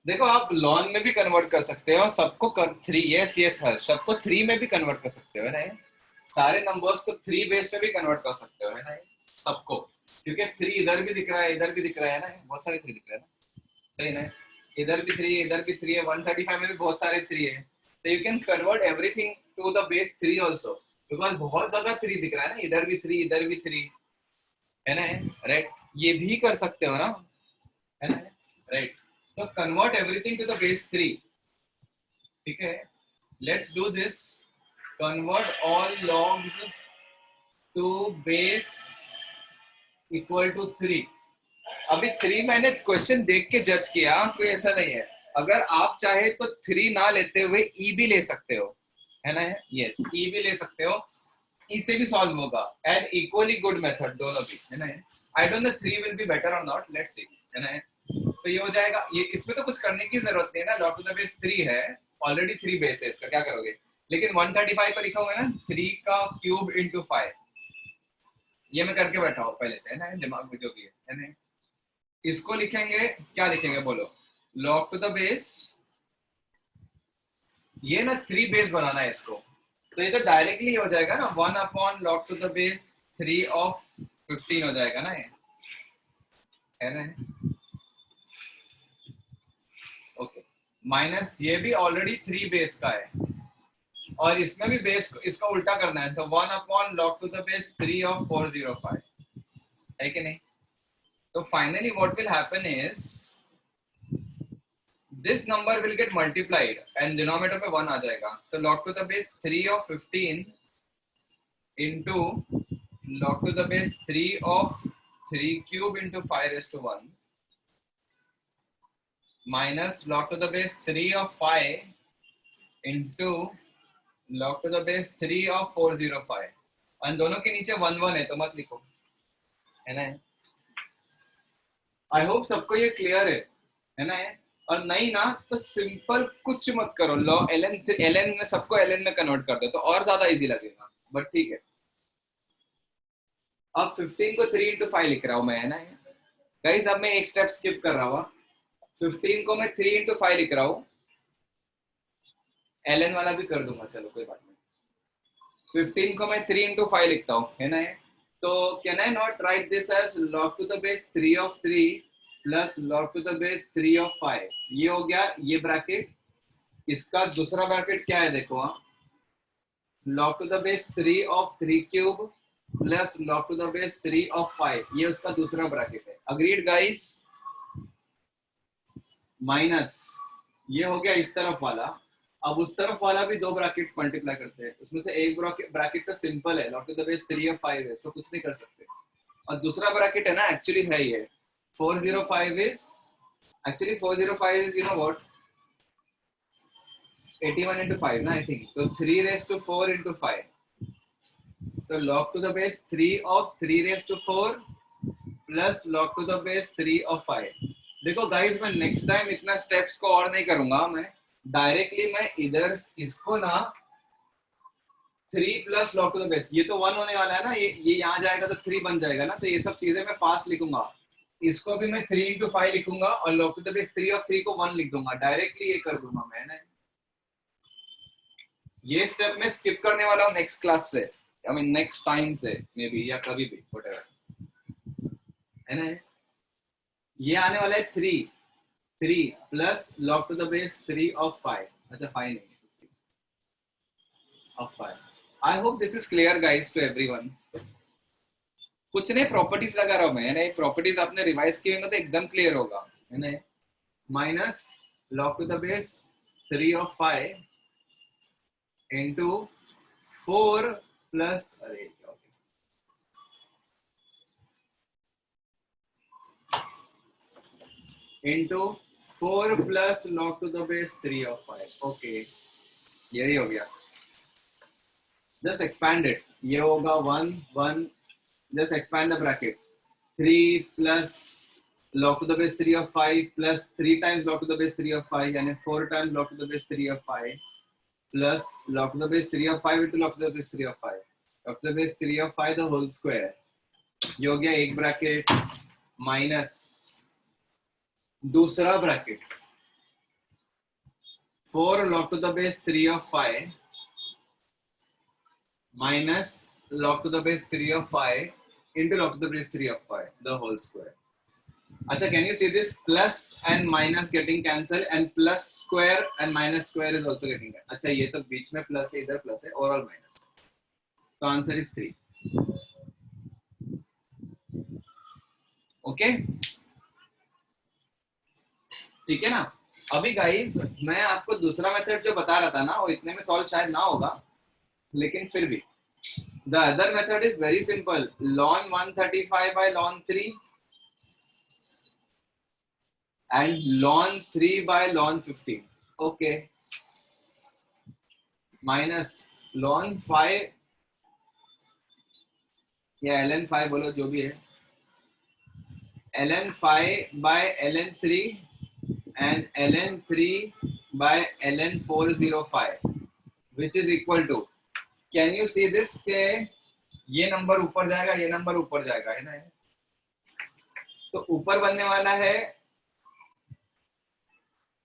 देखो आप लॉन में भी कन्वर्ट कर सकते हो, सबको 3, यस यस हर सबको 3 में भी कन्वर्ट कर सकते हो, है ना। सारे नंबर्स को 3 बेस में भी कन्वर्ट कर सकते हो, है ना सबको, क्योंकि 3 इधर भी दिख रहा है, इधर भी दिख रहा है ना, बहुत सारे 3 दिख रहे हैं ना, सही ना। इधर भी 3 इधर भी 3 है, 135 में भी बहुत सारे 3 है, तो you can convert everything to the base 3 also, because बहुत ज्यादा 3 दिख रहा है ना, इधर भी 3 इधर भी 3, है ना, राइट। ये भी कर सकते हो ना, है ना, राइट। तो convert everything to the base 3, ठीक है। Let's do this, convert all logs to base equal to 3। अभी 3 मैंने क्वेश्चन देख के जज किया, कोई ऐसा नहीं है। अगर आप चाहे तो 3 ना लेते हुए ई भी ले सकते हो, है ना, यस ई भी ले सकते हो, ई से भी सॉल्व होगा, एंड इक्वली गुड मेथड दोनों भी, है ना। I don't know 3 will be better और नॉट, लेट्स सी, है ना। तो ये हो जाएगा, ये इसमें तो कुछ करने की जरूरत नहीं है ना, लॉग टू द बेस 3 है, ऑलरेडी 3 बेस है, इसका क्या करोगे। लेकिन 135 पर लिखा हुआ है ना 3 का क्यूब इंटू 5, ये मैं करके बैठा हूँ पहले से, है ना, दिमाग में जो भी है ना। इसको लिखेंगे, क्या लिखेंगे बोलो, लॉग टू द बेस, ये ना 3 बेस बनाना है इसको, तो ये तो डायरेक्टली हो जाएगा ना 1 upon log to the base 3 of 15 हो जाएगा ना, ये है ना। ओके, माइनस ये भी ऑलरेडी 3 बेस का है, और इसमें भी बेस इसका उल्टा करना है, तो 1 upon log to the base 3 of 405, है कि नहीं। तो finally what will happen is this number will get multiplied and denominator पे 1 आ जाएगा, तो log to the base 3 of 15 into log to the base 3 of 3 cube into 5 raised to 1 minus log to the base 3 of 5 into log to the base 3 of 405, और दोनों के नीचे 1 1 है तो मत लिखो, है ना। आई होप सबको ये क्लियर है ना। और नहीं ना तो सिंपल कुछ मत करो, लॉ ln में सबको ln में कन्वर्ट कर दो तो और ज्यादा इजी लगेगा, बट ठीक है। अब 15 को 3 इंटू 5 लिख रहा हूं मैं, है ना गाइस। अब मैं एक स्टेप स्किप कर रहा हूँ, 15 को मैं 3 इंटू 5 लिख रहा हूँ, ln वाला भी कर दूंगा, चलो कोई बात नहीं। 15 को मैं 3 इंटू 5 लिखता हूँ, है ना। तो can I not write this as log to the base 3 of 3 plus log to the base 3 of 5, ये हो गया ये ब्रैकेट। इसका दूसरा ब्रैकेट क्या है देखो, log to the base 3 of 3 cube plus log to the base 3 of 5, ये उसका दूसरा ब्रैकेट है। अग्रीड गाइस, माइनस ये हो गया इस तरफ वाला, अब उस तरफ वाला भी 2 ब्रैकेट मल्टीप्लाई करते हैं, उसमें से एक ब्रैकेट तो सिंपल है, log to the base 3 of 5 है, इसको कुछ नहीं कर सकते, और दूसरा ब्रैकेट है ना एक्चुअली है ये 405 is actually 405 is you know what 81 into 5 ना I think, तो 3 raised to 4 into 5, तो log to the base 3 of 3 raised to 4 plus log to the base 3 of 5। देखो गाइस मैं नेक्स्ट टाइम इतना स्टेप्स को और नहीं करूंगा, मैं डायरेक्टली मैं इधर इसको ना 3 plus log to the base, ये तो 1 होने वाला है ना, ये यहाँ जाएगा तो 3 बन जाएगा ना, तो ये सब चीजें मैं फास्ट लिखूंगा, इसको भी मैं 3 into 5 लिखूंगा और log to the base 3 of 3 को 1 लिख दूंगा, डायरेक्टली ये कर दूंगा मैंने। ये स्टेप मैं स्किप करने वाला हूँ नेक्स्ट क्लास से, आई मीन नेक्स्ट टाइम से मे बी, या कभी भी व्हाटएवर है ना। ये आने वाला है 3 plus log to the base 3 of 5, अच्छा 5 नहीं of 5। I hope this is clear guys to everyone. कुछ नहीं प्रॉपर्टीज लगा रहा हूं मैं, यानी प्रॉपर्टीज आपने रिवाइज किए होंगे तो एकदम क्लियर होगा, है ना। Minus log to the base 3 of 5 into 4 plus, अरे क्या हो गया, into 4 plus log to the base 3 of 5। Okay यही हो गया, just expand it, ये होगा 1 1, just expand the bracket, 3 plus log to the base 3 of 5 plus 3 times log to the base 3 of 5 यानी 4 times log to the base 3 of 5 plus log to the base 3 of 5 into log to the base 3 of 5, log to the base 3 of 5 the whole square, ये हो गया एक ब्रैकेट, माइनस दूसरा bracket 4 log to the base 3 of 5 minus log to the base 3 of 5 into log to the base 3 of 5 the whole square। अच्छा, can you see this plus and minus getting cancelled and plus square and minus square is also getting cancelled। अच्छा ये तो बीच में प्लस है, इधर प्लस है, ओवरऑल माइनस, तो आंसर इज 3। ओके ठीक है ना। अभी गाइस मैं आपको दूसरा मेथड जो बता रहा था ना, वो इतने में सॉल्व शायद ना होगा, लेकिन फिर भी the other method is very simple, ln 135 by ln 3 and ln 3 by ln 15, okay minus ln 5 या ln 5 बोलो जो भी है, ln 5 by ln 3 and ln 3 by ln 405 which is equal to, can you see this के ये नंबर ऊपर जाएगा, ये नंबर ऊपर जाएगा, है ना। तो ऊपर बनने वाला है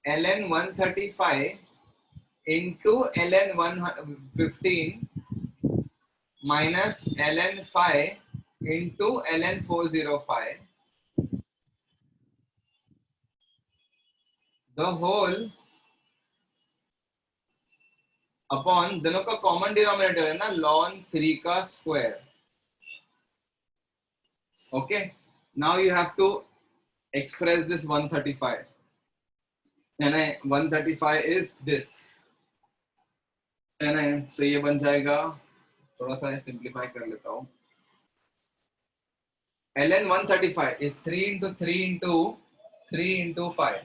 ln 135 into ln 115 minus ln 5 into ln 405 the whole अपॉन, दोनों का कॉमन डिनोमिनेटर है ना ln 3 का square. Okay now you have to express this 135, है ना, 135 इज दिस, है ना, तो ये बन जाएगा, थोड़ा सा सिंप्लीफाई कर लेता हूँ, ln 135 is 3 into 3 into 3 into 5,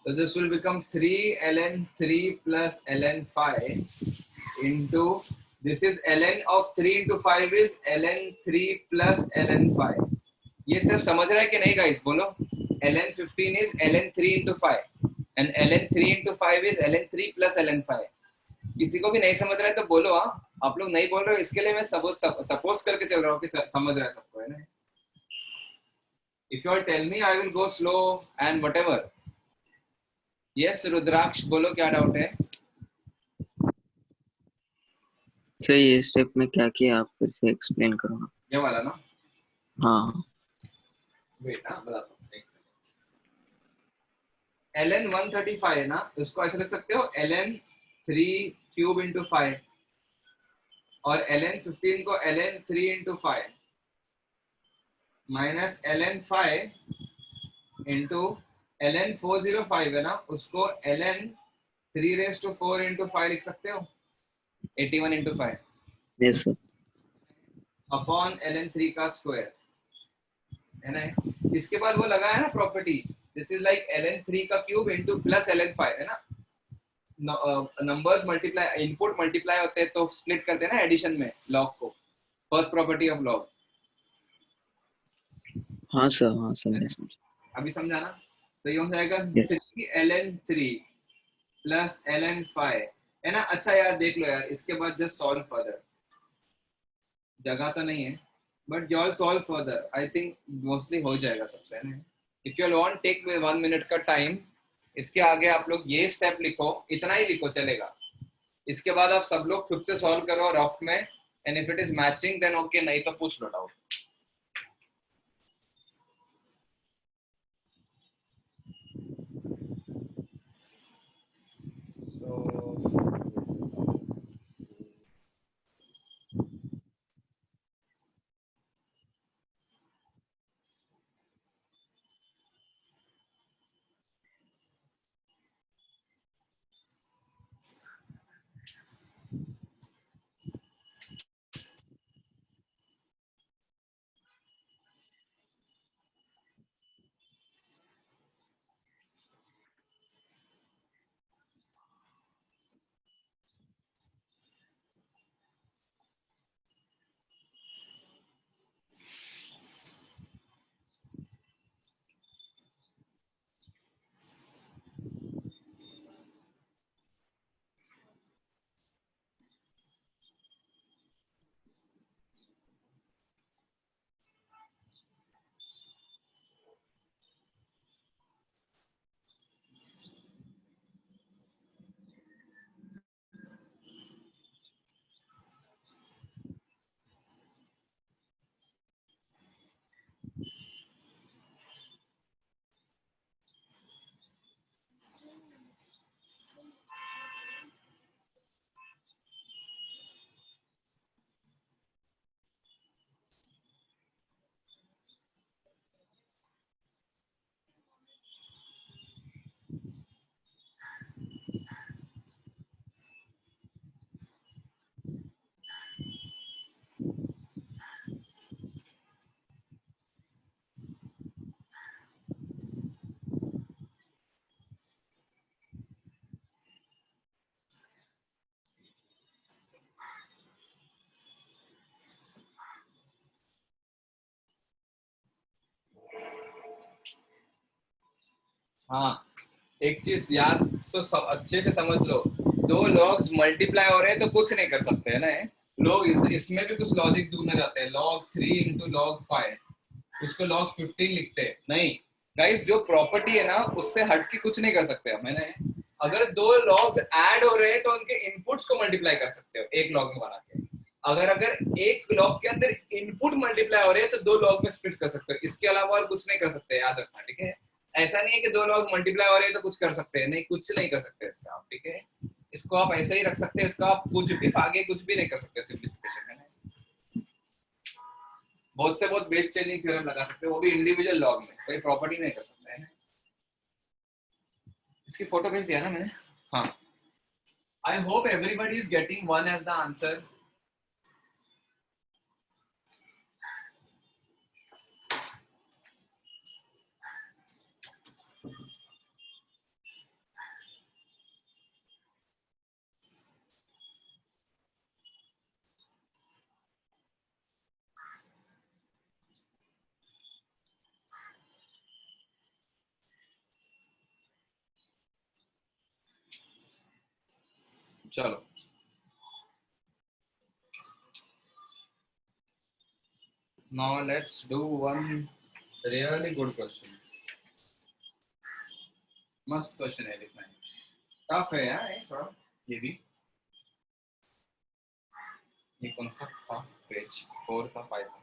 so this will become 3 ln 3 plus ln 5 into, this is ln of 3 into 5 is ln 3 plus ln 5। ये सब समझ रहा है कि नहीं गाइस, बोलो। ln 15 is ln 3 into 5 and ln 3 into 5 is ln 3 plus ln 5। किसी को भी नहीं समझ रहा है तो बोलो, हाँ आप लोग नहीं बोल रहे हो, इसके लिए मैं सपोज करके चल रहा हूँ कि समझ रहा है सबको, है ना। If you all tell me, I will go slow and whatever। Yes, रुद्राक्ष बोलो क्या डाउट है। सर ये स्टेप में क्या किया आप फिर से एक्सप्लेन करो ना। ये वाला ना, हाँ वेट ना बताता हूँ, एक सेकंड। ln 135 है ना, उसको ऐसे लिख सकते हो ln 3 क्यूब इंटू 5 और ln 15 को ln 3 into 5 minus ln 5 into ln 405 है ना, उसको ln 3 raised to 4 into 5 लिख सकते हो 81 into 5 yes sir. Upon ln 3 का स्क्वायर है ना। इसके बाद वो लगा है ना property, this is like ln 3 का क्यूब into प्लस ln 5 है ना। नंबर्स मल्टीप्लाई इनपुट मल्टीप्लाई होते हैं तो स्प्लिट करते हैं ना एडिशन में लॉग को, फर्स्ट प्रॉपर्टी ऑफ लॉग। हाँ सर मैं समझा। अभी समझा ना। तो ये हो जाएगा Yes. 3 ln 3 प्लस ln 5 है ना। अच्छा यार देख लो यार, इसके बाद जस्ट सॉल्व फर्दर, जगह तो नहीं है but you all solve further, I think mostly हो जाएगा सबसे है ना। If you want take 1 minute का टाइम, इसके आगे आप लोग ये स्टेप लिखो, इतना ही लिखो चलेगा। इसके बाद आप सब लोग खुद से सॉल्व करो रफ में, and if it is matching then okay, नहीं तो पूछ लो डाउट। हाँ एक चीज याद तो सब अच्छे से समझ लो, दो लॉग्स मल्टीप्लाई हो रहे हैं तो कुछ नहीं कर सकते है ना। लोग इसमें भी कुछ लॉजिक ढूंढना चाहते हैं, log 3 into log 5, उसको log 15 लिखते हैं। नहीं गाइस, जो प्रॉपर्टी है ना उससे हट के कुछ नहीं कर सकते हम, है ना। अगर दो लॉग्स ऐड हो रहे हैं तो उनके इनपुट्स को मल्टीप्लाई कर सकते हो एक लॉग में बना के। अगर एक लॉग के अंदर इनपुट मल्टीप्लाई हो रहे हैं तो दो लॉग में स्प्लिट कर सकते हो, इसके अलावा और कुछ नहीं कर सकते, याद रखना ठीक है। ऐसा नहीं है कि दो लॉग मल्टीप्लाई हो रहे हैं तो कुछ कर सकते हैं, नहीं कुछ नहीं कर सकते इसका आप, ठीक है। इसको आप ऐसे ही रख सकते हैं, इसका आप कुछ भी आगे कुछ भी नहीं कर सकते सिंप्लीफिकेशन में। बहुत से बहुत बेस चेंजिंग थ्योरम लगा सकते हैं, वो भी इंडिविजुअल लॉग में, कोई प्रॉपर्टी नहीं कर सकते है। इसकी फोटो भेज दिया ना मैंने। हाँ, I hope everybody is getting one as the answer. चलो now let's do one really good question. मस्त क्वेश्चन है, लिखना है टफ है यार ये थोड़ा। ये भी, ये कौन सा था, पेज 4 था 5 था।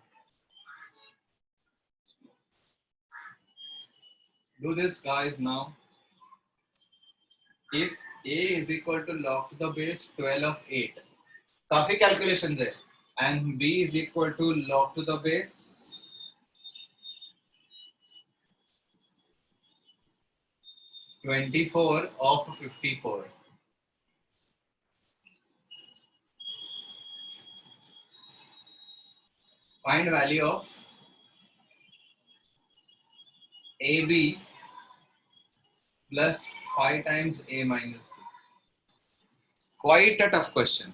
Do this guys now. If a is equal to log to the base 12 of 8, काफी कैलकुलेशंस है, and b is equal to log to the base 24 of 54, Find value of AB plus 5 times A minus B. Quite a tough question.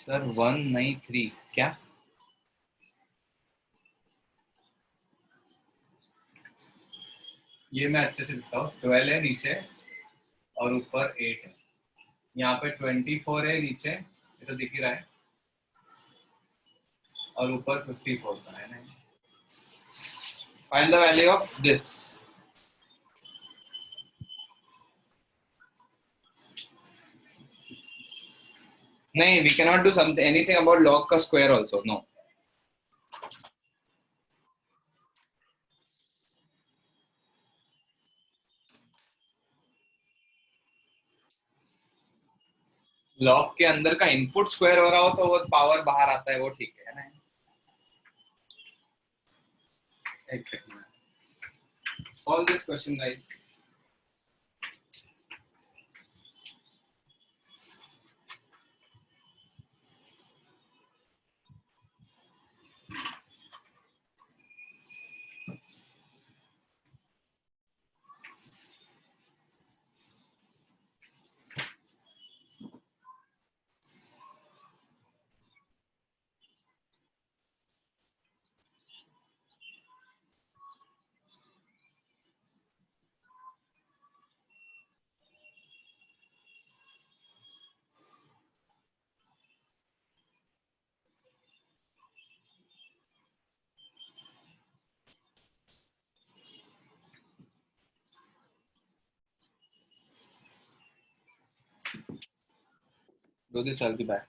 Sir 1 नहीं 3 क्या? ये मैं अच्छे से लिखता हूँ. 12 है नीचे और ऊपर 8 है. यहाँ पे 24 है नीचे, ये तो दिख ही रहा है, और ऊपर 54 का है ना. Find the value of this. नहीं, we cannot do something anything about log का square also. No. लॉग के अंदर का इनपुट स्क्वायर हो रहा हो तो वो पावर बाहर आता है, वो ठीक है ना. एक second. Solve this question, guys. Do this, I'll be back.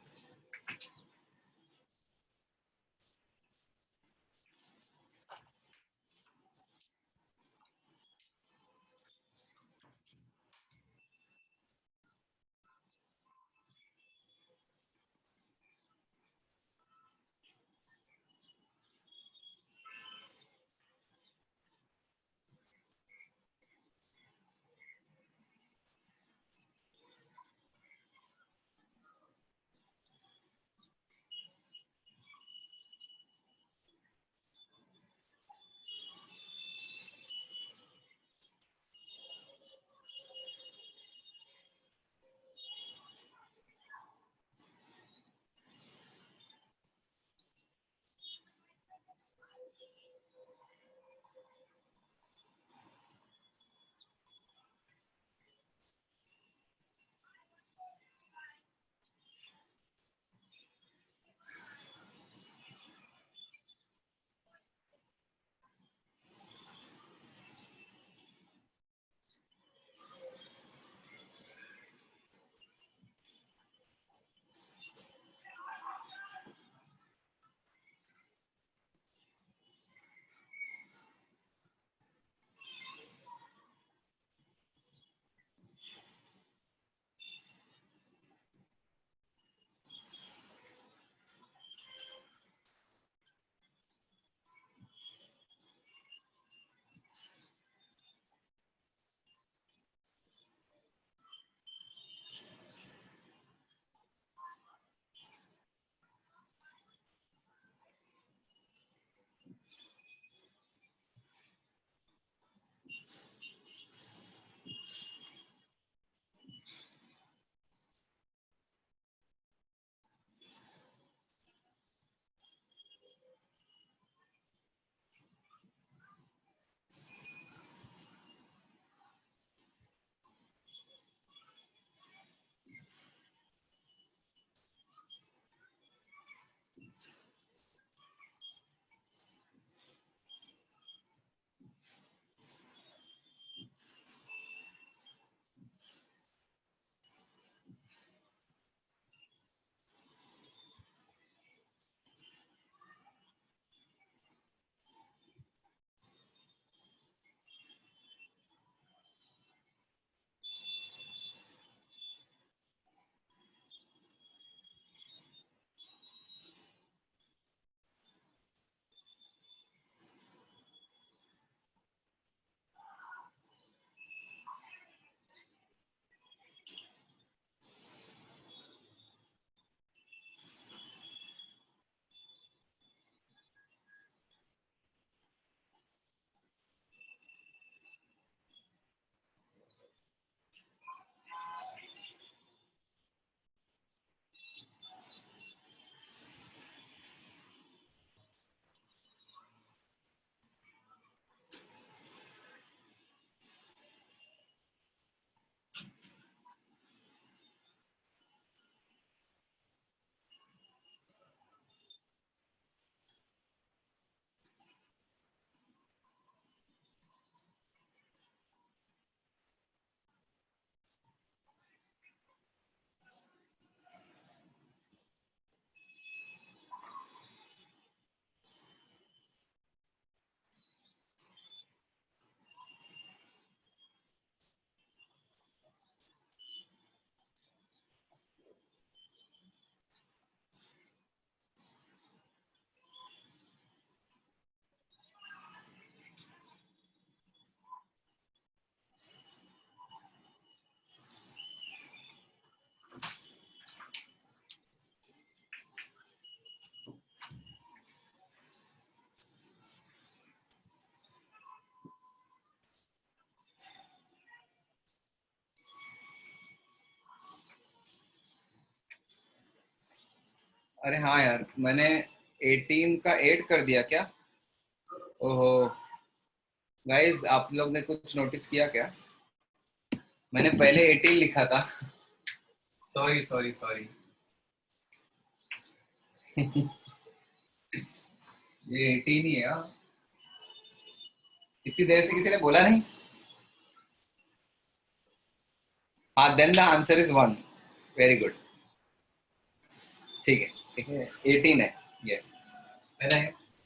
अरे हाँ यार, मैंने 18 का 8 कर दिया क्या? ओहो गाइस, आप लोग ने कुछ नोटिस किया क्या? मैंने पहले 18 लिखा था। Sorry sorry sorry. ये 18 ही है। हाँ, इतनी देर से किसी ने बोला नहीं। हाँ, then the answer is 1। Very good. ठीक है ठीक है, 18 है ये, है ना?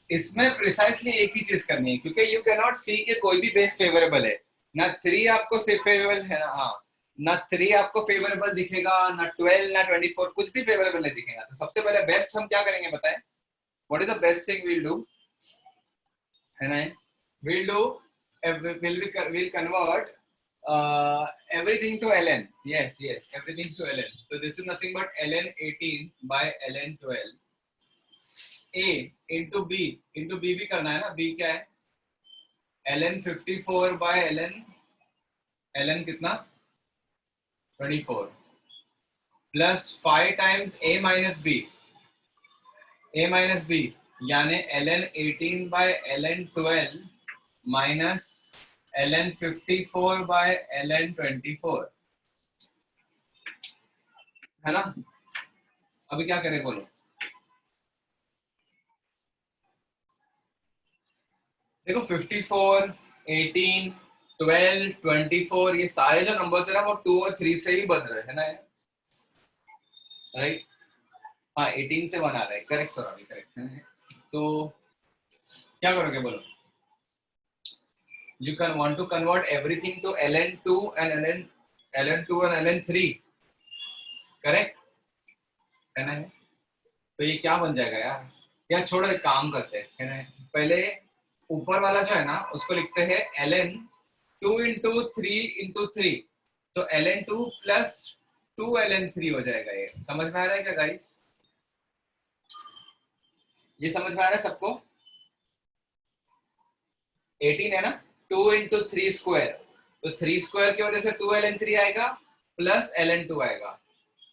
इसमें प्रिसाइसली एक ही चीज करनी है, क्योंकि यू कैन नॉट सी कि कोई भी बेस फेवरेबल है ना। 3 आपको फेवरेबल है ना, हाँ ना 3 आपको फेवरेबल दिखेगा, ना 12 ना 24, कुछ भी फेवरेबल नहीं दिखेगा। तो सबसे पहले बेस्ट हम क्या करेंगे बताएं? What is the best thing we'll do, है ना? We'll do we'll convert everything to ln. Yes, yes, everything to ln. So this is nothing but ln 18 by ln 12 a into b भी करना है ना। b क्या है? ln 54 by ln कितना? 24 plus 5 times a minus b यानी ln 18 by ln 12 minus ln 54 by ln 24, है ना? अभी क्या करें बोलो? देखो 54, 18, 12, 24 ये सारे जो नंबर्स है ना वो 2 और 3 से ही बन रहे हैं ना, राइट? हाँ 18 से 1 आ रहा है, करेक्ट सॉरी करेक्ट है। तो क्या करोगे बोलो? You can want to convert everything to ln2 and ln2 and ln3, correct है ना? तो ये क्या बन जाएगा यार? या छोड़ो, एक काम करते हैं, है ना? पहले ऊपर वाला जो है ना उसको लिखते हैं ln2 into 3 into 3, तो ln2 प्लस 2 ln3 हो जाएगा। ये समझ में आ रहा है क्या गाइस? ये समझ में आ रहा है सबको? 18 है ना, 2 into 3 स्क्वायर, तो 3 स्क्वायर की वजह से 2 ln3 आएगा प्लस ln2 आएगा।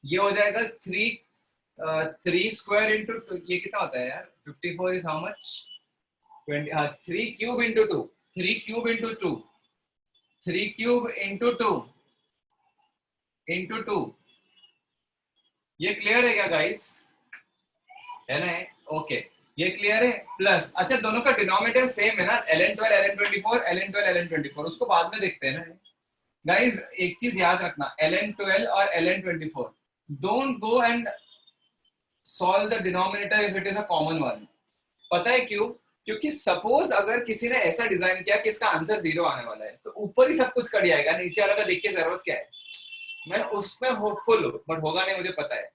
ये हो जाएगा 3 स्क्वायर इंटू, ये कितना होता है यार? 54 इज हाउ मच? 20, हाँ 3 cube into 2, 3 cube into 2, 3 cube into 2 into 2। ये क्लियर है क्या गाइस? है ना? ओके, ये क्लियर है। प्लस अच्छा, दोनों का डिनोमिनेटर सेम है ना, ln12 ln24 ln12 ln24, उसको बाद में देखते हैं ना गाइस। एक चीज याद रखना, ln12 और ln24 don't go and solve the denominator if it is a common one. पता है क्यों? क्योंकि सपोज अगर किसी ने ऐसा डिजाइन किया कि इसका आंसर 0 आने वाला है, तो ऊपर ही सब कुछ कट जाएगा, नीचे वाला का देख के जरूरत क्या है? मैं उसमें होपफुल हूँ, बट होगा नहीं मुझे पता है।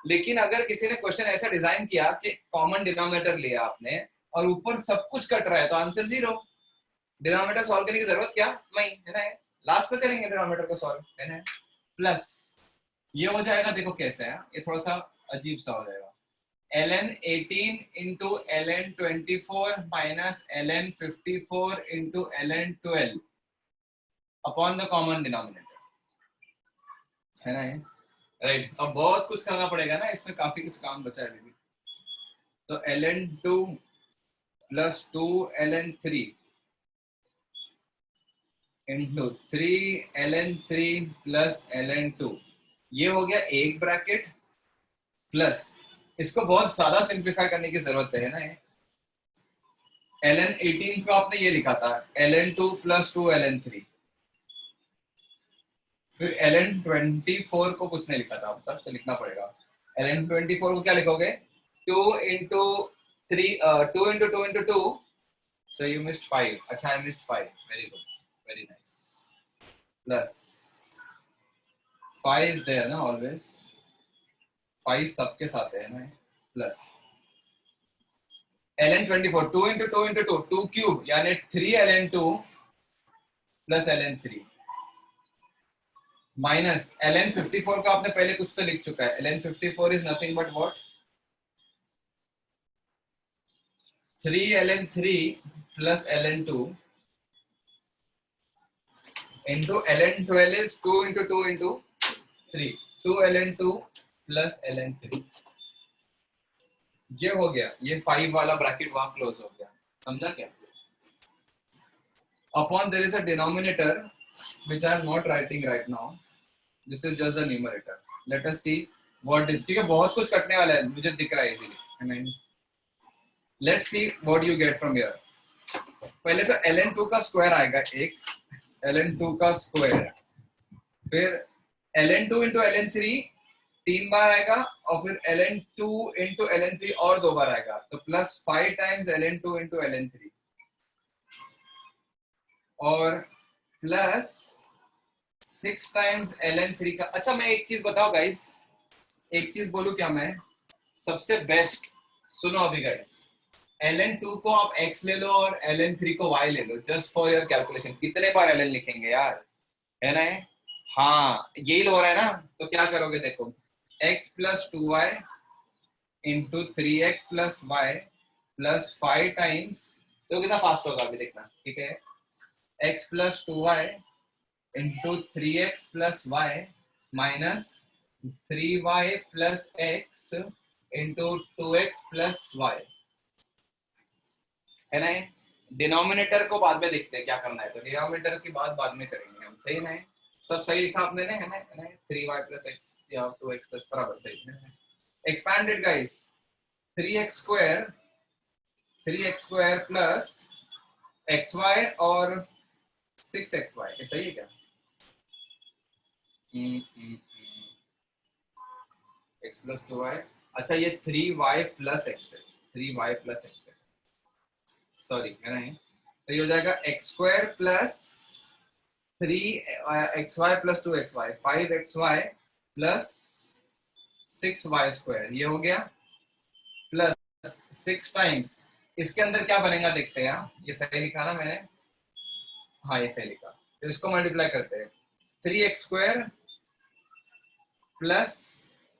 लेकिन अगर किसी ने क्वेश्चन ऐसा डिजाइन किया कि कॉमन डिनोमिनेटर लिया आपने और ऊपर सब कुछ कट रहा है, तो आंसर 0। डिनोमिनेटर सॉल्व करने की जरूरत क्या नहीं, है ना? लास्ट में करेंगे डिनोमिनेटर को सॉल्व, है ना? प्लस ये हो जाएगा, देखो कैसे है, ये थोड़ा सा अजीब सा हो जाएगा। ln 18 into ln 24 minus ln 54 into ln 12 upon the common denominator, है ना? राइट, अब बहुत कुछ करना पड़ेगा ना, इसमें काफी कुछ काम बचा है अभी। तो ln 2 plus 2 ln 3 into 3 ln 3 plus ln 2, ये हो गया एक ब्रैकेट। प्लस इसको बहुत ज्यादा सिंप्लीफाई करने की जरूरत है ना? ln 18 को आपने ये लिखा था ln 2 plus 2 ln 3, फिर ln 24 को कुछ नहीं लिखा था अब तक, तो लिखना पड़ेगा। ln 24 को क्या लिखोगे? 2 into 3 2 into 2 into 2, so you missed 5. अच्छा, I missed 5. Very good, very nice. Plus 5 is there ना always, 5 सबके साथ है ना? Plus ln 24 2 into 2 into 2, 2 cube यानी 3 ln 2 plus ln 3 minus ln 54 का आपने पहले कुछ तो लिख चुका है। ln 54 is nothing but what? 3 ln 3 plus ln 2 into ln 12 is 2 into 2 into 3, 2 ln 2 plus ln 3। ये हो गया, ये 5 वाला ब्रैकेट वहां क्लोज हो गया, समझा क्या? Upon there is a denominator which I am not writing right now. This is just the numerator. Let us see what is. ठीक है, बहुत कुछ कटने वाला है, मुझे दिख रहा है easily. I mean, let's see what you get from here. पहले तो ln2 का स्क्वायर आएगा एक, ln2 का स्क्वायर, फिर ln2 into ln3 तीन बार आएगा, और फिर ln2 into ln3 और दो बार आएगा, तो plus 5 times ln2 into ln3 और प्लस 6 times ln3 का. अच्छा मैं एक चीज बताओ गाइस, एक चीज बोलूं क्या मैं, सबसे बेस्ट सुनो अभी गाइस, ln2 को आप x ले लो और ln3 को y ले लो, जस्ट फॉर योर कैलकुलेशन. कितने बार ln लिखेंगे यार, है ना? हाँ यही हो रहा है ना, तो क्या करोगे देखो, x plus 2y into 3x plus y plus 5 times, तो कितना फास्ट होगा अभी देखना, ठीक है? x plus 2y into 3x plus y minus 3y plus x into 2x plus y, है ना? डिनोमिनेटर को बाद में देखते हैं क्या करना है, तो डिनोमिनेटर की बात बाद में करेंगे हम, सही ना? सब सही लिखा आपने ने, है ना? 3y plus x या 2x plus बराबर सही है. Expanded guys, 3x square plus xy और 6xy, ये सही है क्या? x plus 2y, अच्छा ये 3y plus x है, 3y plus x है, सॉरी है ना? तो ये हो जाएगा x square plus 3xy plus 2xy, 5xy plus 6y square, ये हो गया, प्लस 6 टाइम्स, इसके अंदर क्या बनेगा देखते हैं. ये सही लिखा ना मैंने? हाँ ये सही लिखा, तो इसको मल्टीप्लाई करते हैं, 3x square plus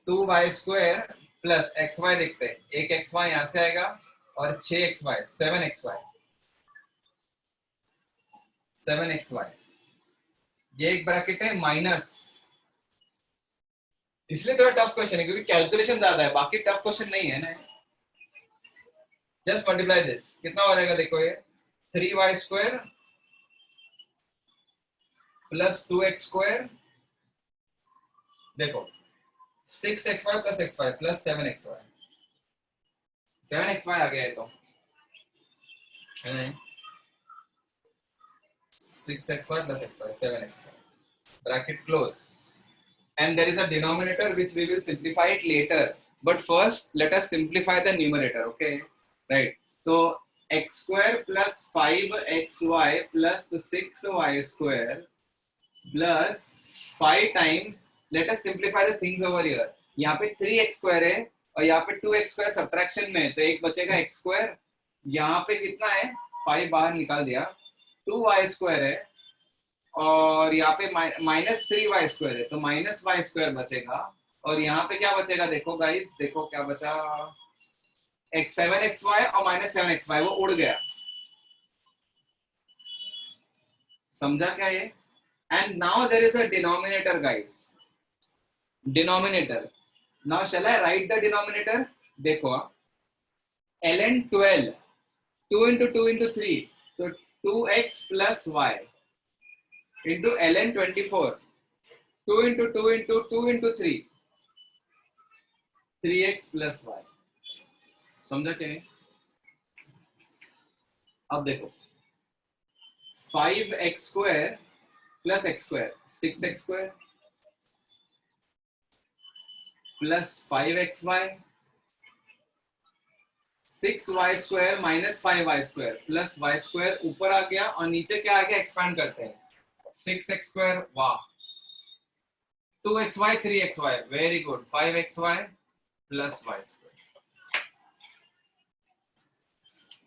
2y square plus xy देखते हैं, एक xy यहाँ से आएगा और 6xy 7xy, ये एक ब्रैकेट है माइनस, इसलिए थोड़ा टफ क्वेश्चन है क्योंकि कैलकुलेशन ज्यादा है, बाकी टफ क्वेश्चन नहीं है ना. जस्ट मल्टीप्लाई दिस, कितना हो जाएगा देखो, ये 3y square plus 2x square, देखो 6xy plus xy plus 7xy, 7xy आ गया है तो, है ना? 6xy plus xy 7xy, bracket close, and there is a denominator which we will simplify it later, but first let us simplify the numerator, okay? Right, so x square plus 5xy plus 6y square plus 5 times, let us simplify the things over here. यहाँ पे 3x square है और यहाँ पे 2x square सब्ट्रैक्शन में है, तो एक बचेगा x square, यहाँ पे कितना है 5 बाहर निकाल दिया, 2y square है और यहाँ पे माइनस 3y square है, तो माइनस y square बचेगा, और यहाँ पे क्या बचेगा देखो गाइस, देखो क्या बचा, x 7xy और माइनस 7xy, वो उड़ गया, समझा क्या ये? And now there is a denominator guys, denominator. Now shall I write the denominator? देखो ln 12, 2 into 2 into 3, so 2x plus y into ln 24, 2 into 2 into 2 into 3, 3x plus y, समझा क्या? अब देखो 5x square plus x square, 6x square plus 5xy, 6y square minus 5y square plus y square ऊपर आ गया और नीचे क्या आ गया, एक्सपैंड करते हैं, 6x square, वाह, 2xy 3xy, very good, 5xy plus y square,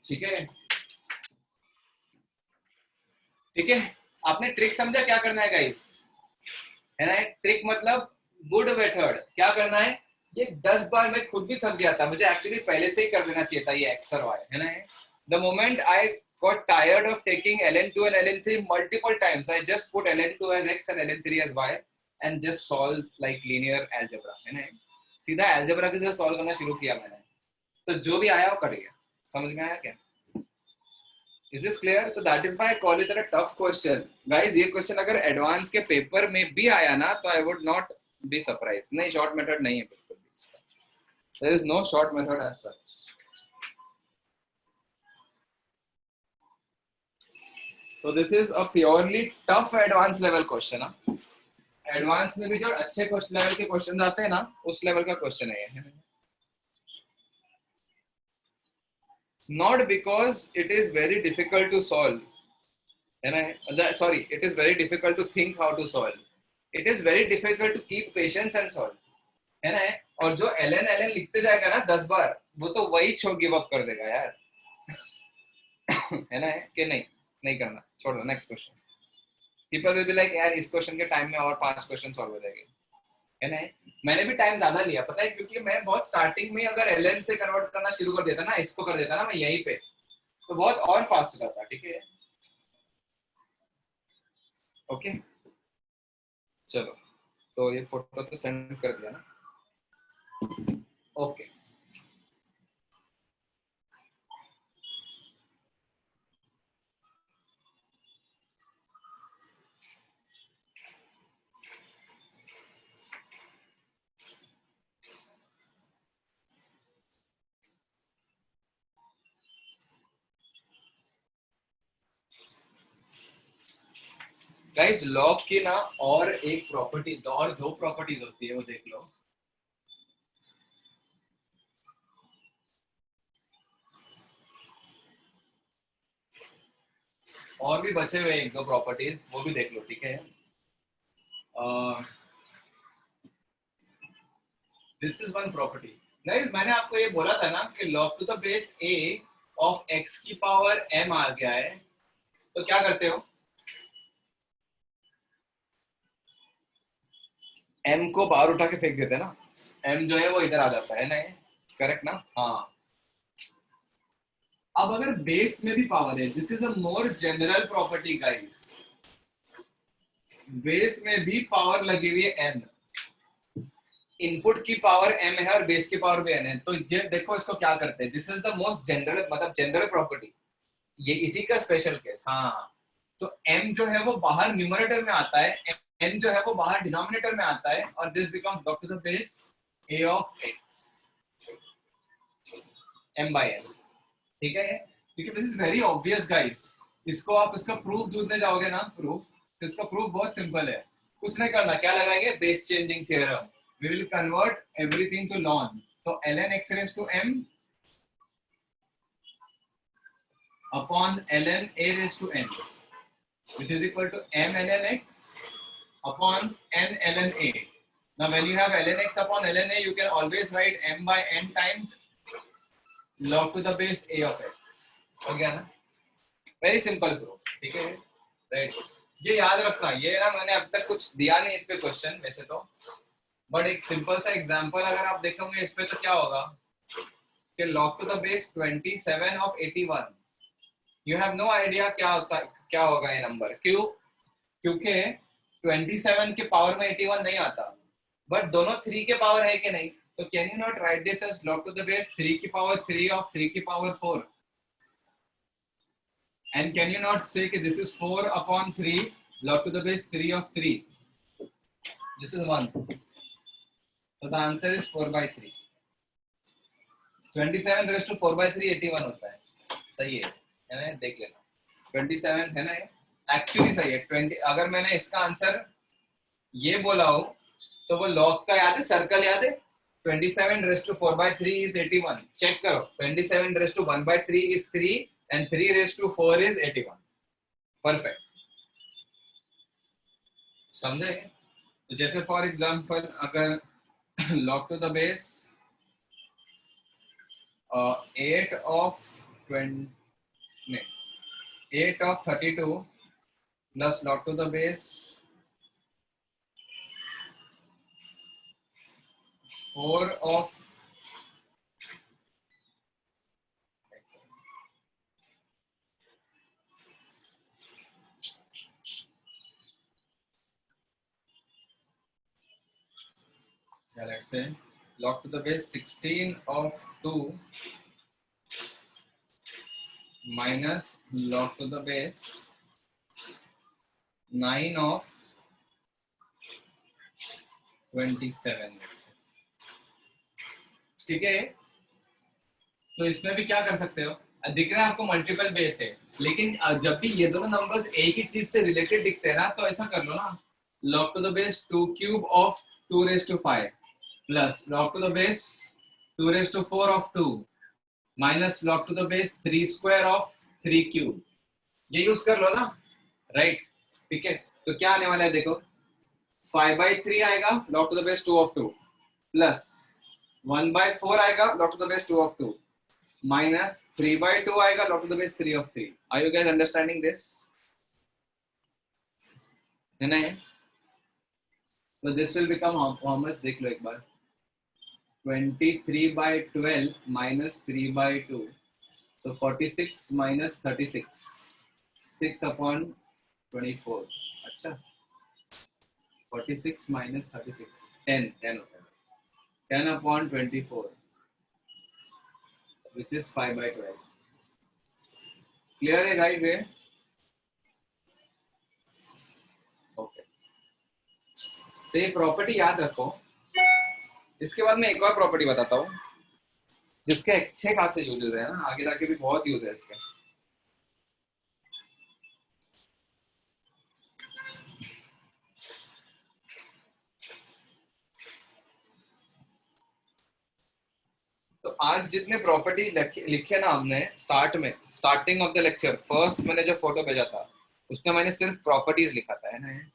ठीक है? ठीक है, आपने ट्रिक समझा क्या करना है गाइस, है ना? ट्रिक मतलब गुड मेथड, क्या करना है, ये 10 बार मैं खुद भी थक गया था, मुझे एक्चुअली पहले से ही कर देना चाहिए था ये x और y, है ना? The moment I got tired of taking ln2 and ln3 multiple times, I just put ln2 as x and ln3 as y and just solve like linear algebra, है ना? सीधा algebra के साथ सॉल्व करना शुरू किया मैंने, तो जो भी आया वो करिए, समझ में आया क्या? Is this clear? तो that is why I call it a tough question. Guys, ये क्वेश्चन अगर एडवांस के पेपर में भी आया ना तो I would not be surprised. नहीं, शॉर्ट मेथड नहीं है बिल्कुल भी इसका. There is no short method as such. So this is a purely tough advanced level question. Advance में भी जो अच्छे लेवल के क्वेश्चन आते हैं ना, उस लेवल का क्वेश्चन है ये. Not because it is very difficult to solve, sorry, it is very difficult to think how to solve. It is very difficult to keep patience and solve, है ना? और जो ln लिखते जाएगा ना 10 बार, वो तो वही छोड़ गिव अप कर देगा यार. है ना? कि नहीं करना, छोड़ दो. Next question. People will be like यार इस क्वेश्चन के टाइम में और 5 क्वेश्चन सॉल्व हो जाएंगे, है ना? मैंने भी टाइम ज्यादा लिया, पता है, क्योंकि मैं बहुत स्टार्टिंग में अगर ln से कन्वर्ट करना शुरू कर देता ना, इसको कर देता ना मैं यहीं पे, तो बहुत और फास्ट हो जाता. ठीक है, ओके. चलो, तो ये फोटो तो सेंड कर दिया ना. ओके. गाइस, लॉग की ना और एक प्रॉपर्टी, और दो प्रॉपर्टीज होती है, वो देख लो. और भी बचे हुए एक दो प्रॉपर्टीज, वो भी देख लो. ठीक है, this is one property. Guys, मैंने आपको ये बोला था ना कि log to the base a of x की पावर m आ गया है, तो क्या करते हो, m को बाहर उठा के फेंक देते हैं ना. m जो है वो इधर आ जाता है ना, करेक्ट ना? हाँ. अब अगर बेस में भी पावर है, this is a more general property guys. Base में भी पावर लगी हुई है n, इनपुट की पावर m है और बेस की पावर भी n है. तो ये देखो इसको क्या करते हैं, this is the most general, मतलब जनरल प्रॉपर्टी, ये इसी का स्पेशल केस. हाँ, तो m जो है वो बाहर न्यूमरेटर में आता है, n जो है वो बाहर डिनोमिनेटर में आता है, और this becomes log to the base a of x m by n. ठीक है, क्योंकि this is very obvious guys. इसको आप इसका प्रूफ ढूंढने जाओगे ना, प्रूफ, तो इसका प्रूफ बहुत सिंपल है. कुछ नहीं करना, क्या लगाएंगे, base changing theorem. We will convert everything to ln. तो ln x raised to m upon ln a raised to n, which is equal to m ln x upon n ln a. Now when you have ln x upon ln a, you can always write m by n times log to the base a of x. हो गया ना? Very simple proof. ठीक है, राइट. ये याद रखना, ये ना मैंने अब तक कुछ दिया नहीं इस पे क्वेश्चन वैसे तो, बट एक सिंपल सा एग्जांपल अगर आप देखोगे इस पे, तो क्या होगा कि log to the base 27 of 81. You have no idea क्या होगा ये नंबर. क्यों? क्योंकि 27 के पावर में 81 नहीं आता, बट दोनों 3 के पावर है कि नहीं. तो can you not write this as log to the base 3 की पावर 3 ऑफ 3 की power 4, and can you not say कि this is 4 upon 3 log to the base 3 of 3. This is 1. So the answer is 4 by 3. 27 raised to 4 by 3 81 होता है. सही है ना? देख लेना, 27 है ना, एक्चुअली सही है. 20, अगर मैंने इसका आंसर ये बोला हो तो वो लॉग का याद है, सर्कल याद है. 27 raised to 4 by 3 is 81. Check करो, 27 raised to 1 by 3 is 3 and 3 raised to 4 is 81. Perfect. समझे? तो जैसे फॉर एग्जांपल अगर log to the base 8 of 32 plus log to the base 4 of let's say log to the base 16 of 2 minus log to the base 9 of 27। ठीक है, तो इसमें भी क्या कर सकते हो, दिख रहा है आपको मल्टीपल बेस है, लेकिन जब भी ये दोनों नंबर्स एक ही चीज से रिलेटेड दिखते हैं ना, तो ऐसा कर लो ना, log to the base 2 cube of 2 raised to 5 plus log to the base 2 raised to 4 of 2 minus log to the base 3 square of 3 cube, ये यूज कर लो ना, राइट। ठीक है, तो क्या आने वाला है देखो, 5/3 आएगा log to the base 2 of 2 plus 1/4 आएगा log to the base 2 of 2 minus 3/2 आएगा log to the base 3 of 3। Are you guys understanding this? है ना? So this will become how much? देख लो एक बार, 23/12 minus 3/2, so 46 minus 36, 6/24। अच्छा, 46 minus 36, 10 होता है, 10/24, which is 5/12। क्लियर है गाइस? ये ओके, तो ये प्रॉपर्टी याद रखो। इसके बाद मैं एक और प्रॉपर्टी बताता हूँ जिसके अच्छे खासे यूजेस है ना, आगे जाके भी बहुत यूज है इसके। तो आज जितने प्रॉपर्टी लिखे ना हमने starting of the lecture, first मैंने जो फोटो भेजा था उसमें मैंने सिर्फ प्रॉपर्टीज लिखा था, है ना?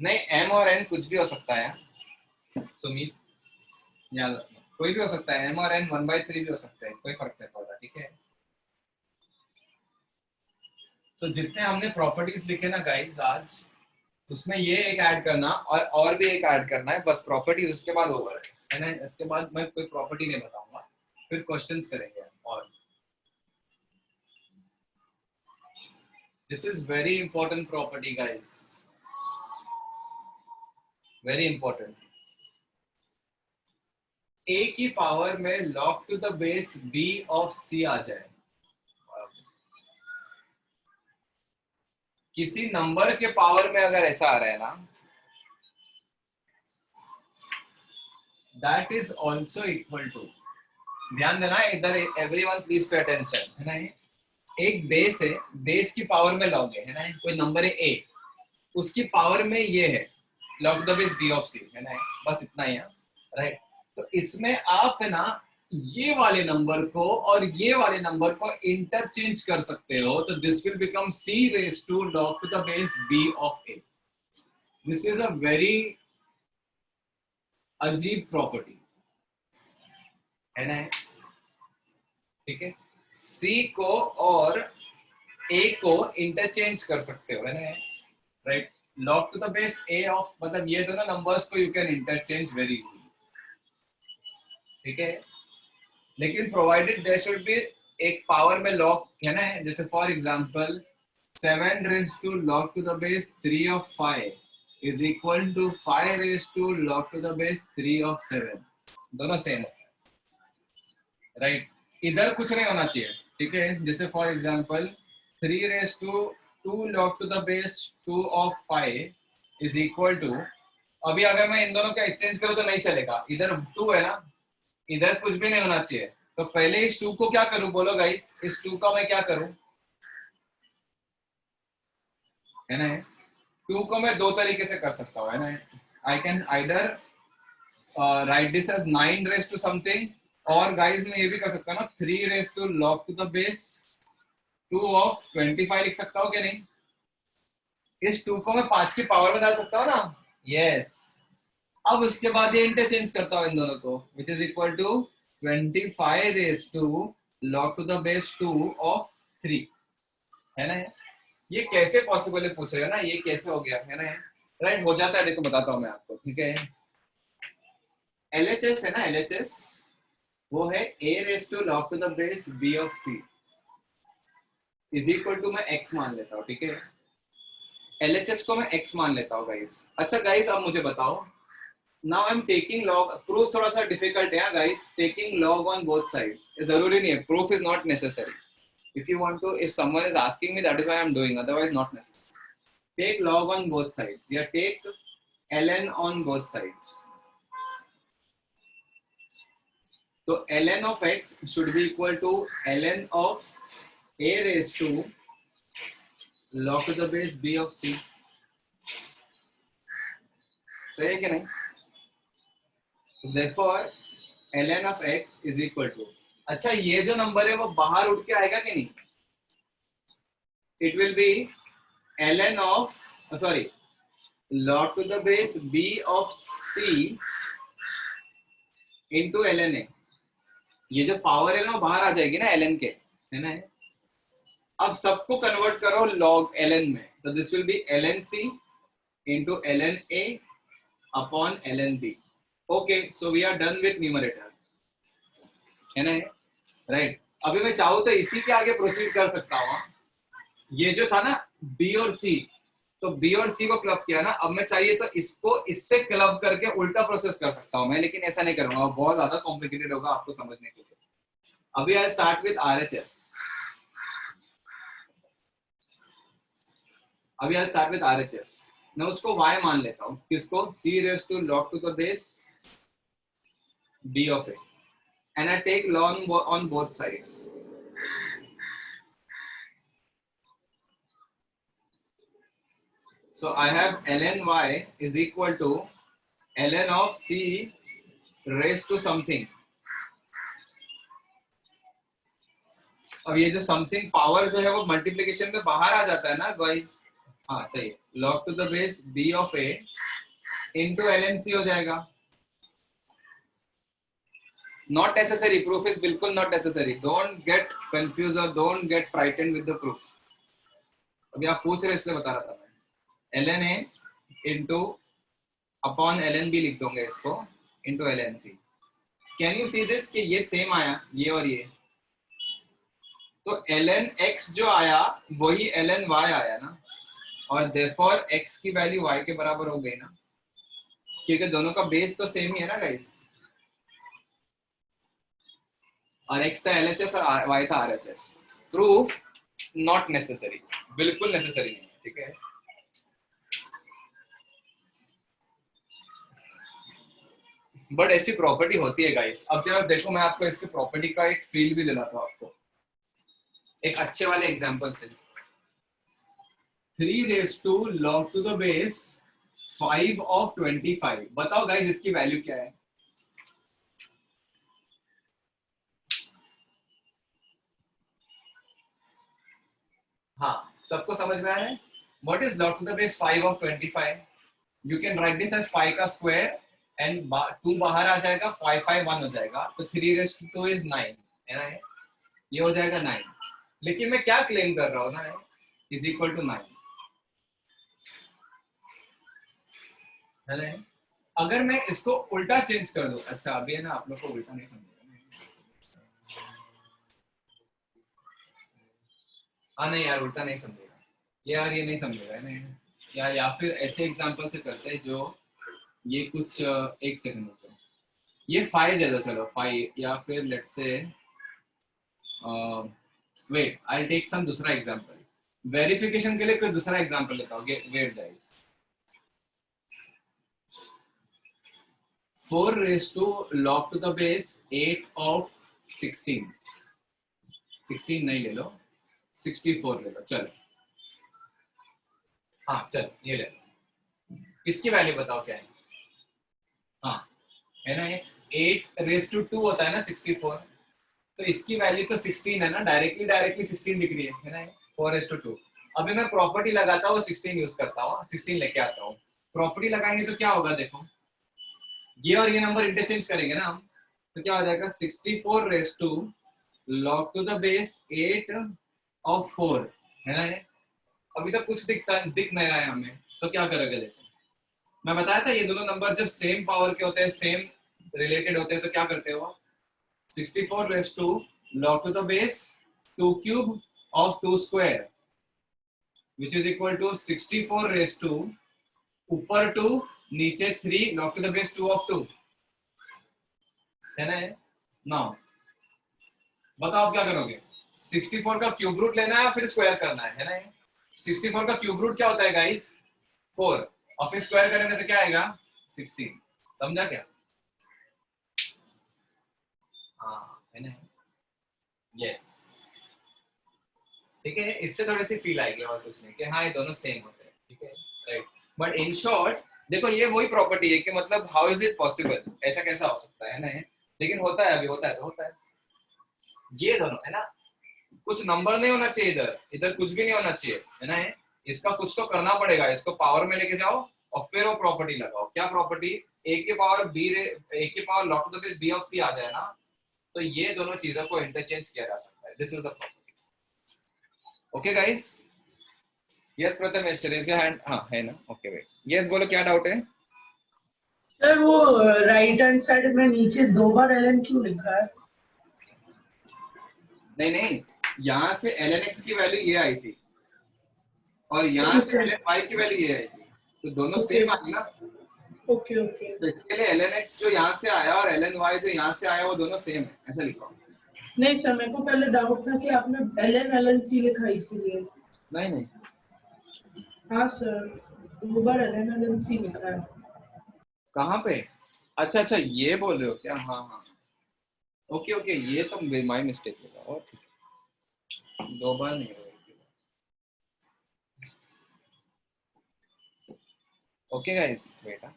नहीं, एम और एन कुछ भी हो सकता है सुमित, याद रखना, कोई भी हो सकता है, एम और एन 1/3 भी हो सकते हैं, कोई फर्क नहीं पड़ता। ठीक है, तो जितने हमने प्रॉपर्टीज लिखे ना गाइस आज, उसमें ये एक ऐड करना और भी एक ऐड करना है, बस प्रॉपर्टी उसके बाद ओवर है ना? इसके बाद मैं कोई प्रॉपर्टी नहीं बताऊंगा, फिर क्वेश्चंस करेंगे। और this is very important property guys, very important. A की पावर में log to the base b of c आ जाए, किसी नंबर के पावर में अगर ऐसा आ रहा है ना, that is also equal to, ध्यान देना इधर, एवरीवन प्लीज पे अटेंशन, है ना? एक बेस है, बेस की पावर में लॉग है ना, कोई नंबर है a, उसकी पावर में ये है log the base b of c, है ना? बस इतना ही है, राइट। तो इसमें आप है ना ये वाले नंबर को और ये वाले नंबर को इंटरचेंज कर सकते हो, तो this will become c raise to log to the base b of a। This is a very अजीब प्रॉपर्टी, है ना? ठीक है, c को और a को इंटरचेंज कर सकते हो, है ना? Right, log to the base a of, मतलब ये दोनों नंबर्स को you can interchange very easily. ठीक है, लेकिन प्रोवाइडेड देयर शुड बी एक पावर में log, है ना? जैसे for example 7 raise to log to the base 3 of 5 is equal to 5 raise to log to the base 3 of 7, दोनों सेम है, राइट? इधर कुछ नहीं होना चाहिए। ठीक है, जैसे for example 3 raise to 2 log to the base 2 of 5 is equal to, अभी अगर मैं इन दोनों का एक्सचेंज करूं तो नहीं चलेगा, इधर 2 है ना, इधर कुछ भी नहीं होना चाहिए, तो पहले इस 2 को क्या करूं, बोलो गाइस, इस 2 का मैं क्या करूं, है ना? 2 को मैं दो तरीके से कर सकता हूं, है ना? I can either write this as 9 raise to something, और गाइस मैं ये भी कर सकता हूं ना, 3 raise to log to the base 2 of 25 लिख सकता हूं, क्या नहीं? इस 2 को मैं 5 की पावर में डाल सकता हूं ना, यस। अब उसके बाद ये इंटरचेंज करता हूं इन दोनों को, which is equal to 25 raise to log to the base 2 of 3, है ना? ये कैसे पॉसिबल है पूछ रहे हो ना, ये कैसे हो गया, है ना? राइट, हो जाता है, देखो बताता हूं मैं आपको। ठीक है, LHS है ना, LHS वो है a raise to log to the base b of c is equal to, मैं x मान लेता हूँ। ठीक है, LHS को मैं x मान लेता हूँ गाइस। अच्छा गाइस, अब मुझे बताओ now I'm taking log. Proof थोड़ा सा difficult है guys. Taking log on both sides जरूरी नहीं है. Proof is not necessary. If you want to, if someone is asking me, that is why I'm doing. Otherwise, not necessary. Take log on both sides. Yeah, take ln on both sides. So ln of x should be equal to ln of a raised to log to the base b of c. सही है कि नहीं? Therefore, ln of x is equal to. अच्छा ये जो नंबर है वो बाहर उठ के आएगा कि नहीं? It will be ln of log to the base b of c into ln a. ये जो पावर है ना बाहर आ जाएगी ना ln के, है ना? अब सबको कन्वर्ट करो log ln में, तो this will be ln c into ln a upon ln b. Okay, so we are done with numerator, है ना? राइट. अभी मैं चाहूँ तो इसी के आगे प्रोसीड कर सकता हूँ. ये जो था ना b और c, तो b और c को क्लब किया ना, अब मैं चाहिए तो इसको इससे क्लब करके उल्टा प्रोसेस कर सकता हूँ मैं, लेकिन ऐसा नहीं करूंगा, बहुत ज्यादा कॉम्प्लिकेटेड होगा आपको समझने के लिए. अभी आई स्टार्ट विद RHS. मैं उसको y मान लेता हूँ. किसको? c raised to log to the base b of a, and I take log on both sides. So I have ln y is equal to ln of c raised to something. अब ये जो समथिंग पावर जो है वो मल्टीप्लिकेशन में बाहर आ जाता है ना गाइस. हाँ सही है. log to the base b of a into ln c हो जाएगा. Not necessary. Proof is बिल्कुल not necessary. Don't get confused or don't get frightened with the proof. अभी आप पूछ रहे इसलिए बता रहा था मैं. ln a into upon ln b लिख दूंगा इसको into ln c. Can you see this कि ये सेम आया ये और ये, तो ln x जो आया वही ln y आया ना, और therefore x की वैल्यू y के बराबर हो गई ना, क्योंकि दोनों का बेस तो सेम ही है ना गाइस. और x था LHS और y था RHS. प्रूफ नॉट नेसेसरी, बिल्कुल नेसेसरी नहीं है. ठीक है. बट ऐसी प्रॉपर्टी होती है गाइस. अब जब देखो मैं आपको इसके प्रॉपर्टी का एक फील भी दिलाता हूँ आपको एक अच्छे वाले एग्जांपल से. 3 raised to log to the base 5 of 25. बताओ गाइस इसकी वैल्यू क्या है? हाँ सबको समझ में आ रहा है? What is log to the base 5 of 25? You can write this as 5 का स्क्वायर एंड 2 बाहर आ जाएगा, 5 5 1 हो जाएगा, तो 3 raised to 2 is 9, है ना? ये हो जाएगा 9. लेकिन मैं क्या क्लेम कर रहा हूँ ना, इज इक्वल टू 9, है ना? अगर मैं इसको उल्टा चेंज कर दूं, अच्छा अभी है ना आप लोग को उल्टा नहीं समझेगा. हाँ नहीं यार उल्टा नहीं समझेगा यार, ये नहीं समझेगा नहीं या फिर ऐसे एग्जांपल से करते हैं जो ये कुछ एक सेकंड होता है. ये 5 दे दो चलो 5, या फिर let's say wait I will take some दूसरा एग्जांपल. वेरिफिकेशन के लिए कोई दूसरा एग्जांपल लेता हूँ. Wait guys. 4 raised to log to the base 8 of 16. 16 नहीं ले लो, 64 ले लो. चलो हाँ चलो ये ले लो. इसकी वैल्यू बताओ क्या है? हाँ है ना, ये 8 raised to 2 होता है ना 64, तो इसकी वैल्यू तो 16 है ना, डायरेक्टली 16 दिख रही है ना. 4 raised to 2. अभी मैं प्रॉपर्टी लगाता हूँ 16 यूज करता हूँ, 16 लेके आता हूँ. प्रॉपर्टी लगाएंगे तो क्या होगा देखो, ये और ये नंबर इंटरचेंज करेंगे ना हम, तो क्या हो जाएगा 64 raised to log to the base 8 of 4, है ना? अभी तक कुछ दिख नहीं रहा है हमें, तो क्या करोगे देखो. मैं बताया था ये दोनों नंबर जब सेम पावर के होते हैं, सेम रिलेटेड होते हैं, तो क्या करते हो? 64 raised to log to the base 2 cube of 2 square, which is equal to 64 raised to ऊपर 2 नीचे 3 log to the base 2 of 2 है ना। नाउ बताओ क्या करोगे? 64 का क्यूब रूट लेना है फिर स्क्वायर करना है ना। 64 का क्यूब रूट क्या होता है गाइस? 4 और फिर स्क्वायर करेंगे तो क्या आएगा? 16। समझा क्या? हाँ है ना। यस ठीक है, इससे थोड़ी सी फील आएगी और कुछ नहीं कि हाँ ये दोनों सेम होते हैं। ठीक है राइट। बट इन शॉर्ट देखो ये वही प्रॉपर्टी है कि मतलब हाउ इज इट पॉसिबल, ऐसा कैसा हो सकता है ना। लेकिन होता है, अभी होता है तो होता है। ये दोनों है ना, कुछ नंबर नहीं होना चाहिए इधर, इधर कुछ भी नहीं होना चाहिए है ना। इसका कुछ तो करना पड़ेगा, इसको पावर में लेके जाओ और फिर वो प्रॉपर्टी लगाओ। क्या प्रॉपर्टी? ए की पावर बी, ए की power log to the base b of c आ जाए ना, तो ये दोनों चीजों को इंटरचेंज किया जा सकता है। This is the property. Okay guys. Yes Prathamesh raise your hand. हाँ है ना, ओके वेट। यस बोलो क्या डाउट है? सर वो राइट हैंड साइड में नीचे 2 बार एलएन क्यों लिखा है? नहीं नहीं, यहाँ से ln x की वैल्यू ये आई थी और यहाँ से ln y की वैल्यू ये आई थी, तो दोनों सेम आई ना। Okay okay. तो इसके लिए ln x जो यहाँ से आया और ln y जो यहाँ से आया वो दोनों सेम है, ऐसा लिखो। नहीं सर, मेरे को पहले डाउट था कि आपने एलएन सी लिखा इसीलिए। नहीं नहीं, हाँ सर, 2 बार एलएन सी लिखा है। कहाँ पे? अच्छा अच्छा ये बोल रहे हो क्या? हाँ हाँ ओके ओके, ये तो माय मिस्टेक होगा। और ठीक है, 2 बार नहीं होगा। ओके गाइस बेटा,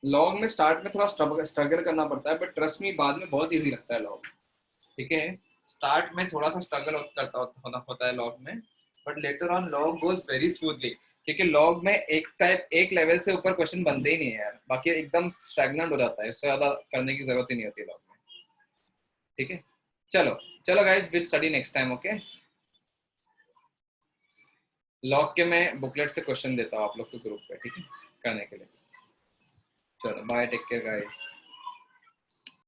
लॉग में स्टार्ट में थोड़ा स्ट्रगल करना पड़ता है, बट ट्रस्ट मी बाद में बहुत इजी लगता है लॉग। ठीक है, स्टार्ट में थोड़ा सा स्ट्रगल होता है लॉग में, but later on log goes very smoothly. क्योंकि लॉग में एक लेवल से ऊपर क्वेश्चन बनते ही नहीं है यार, बाकी एकदम स्टैग्नेंट हो जाता है, उससे ज्यादा करने की जरूरत ही नहीं होती लॉग में। ठीक है, चलो चलो guys, will study next time. Okay, log के मैं बुकलेट से क्वेश्चन देता हूँ आप लोग को ग्रुप पे, ठीक है, करने के लिए। चलो बाय, टेक केयर गाइस।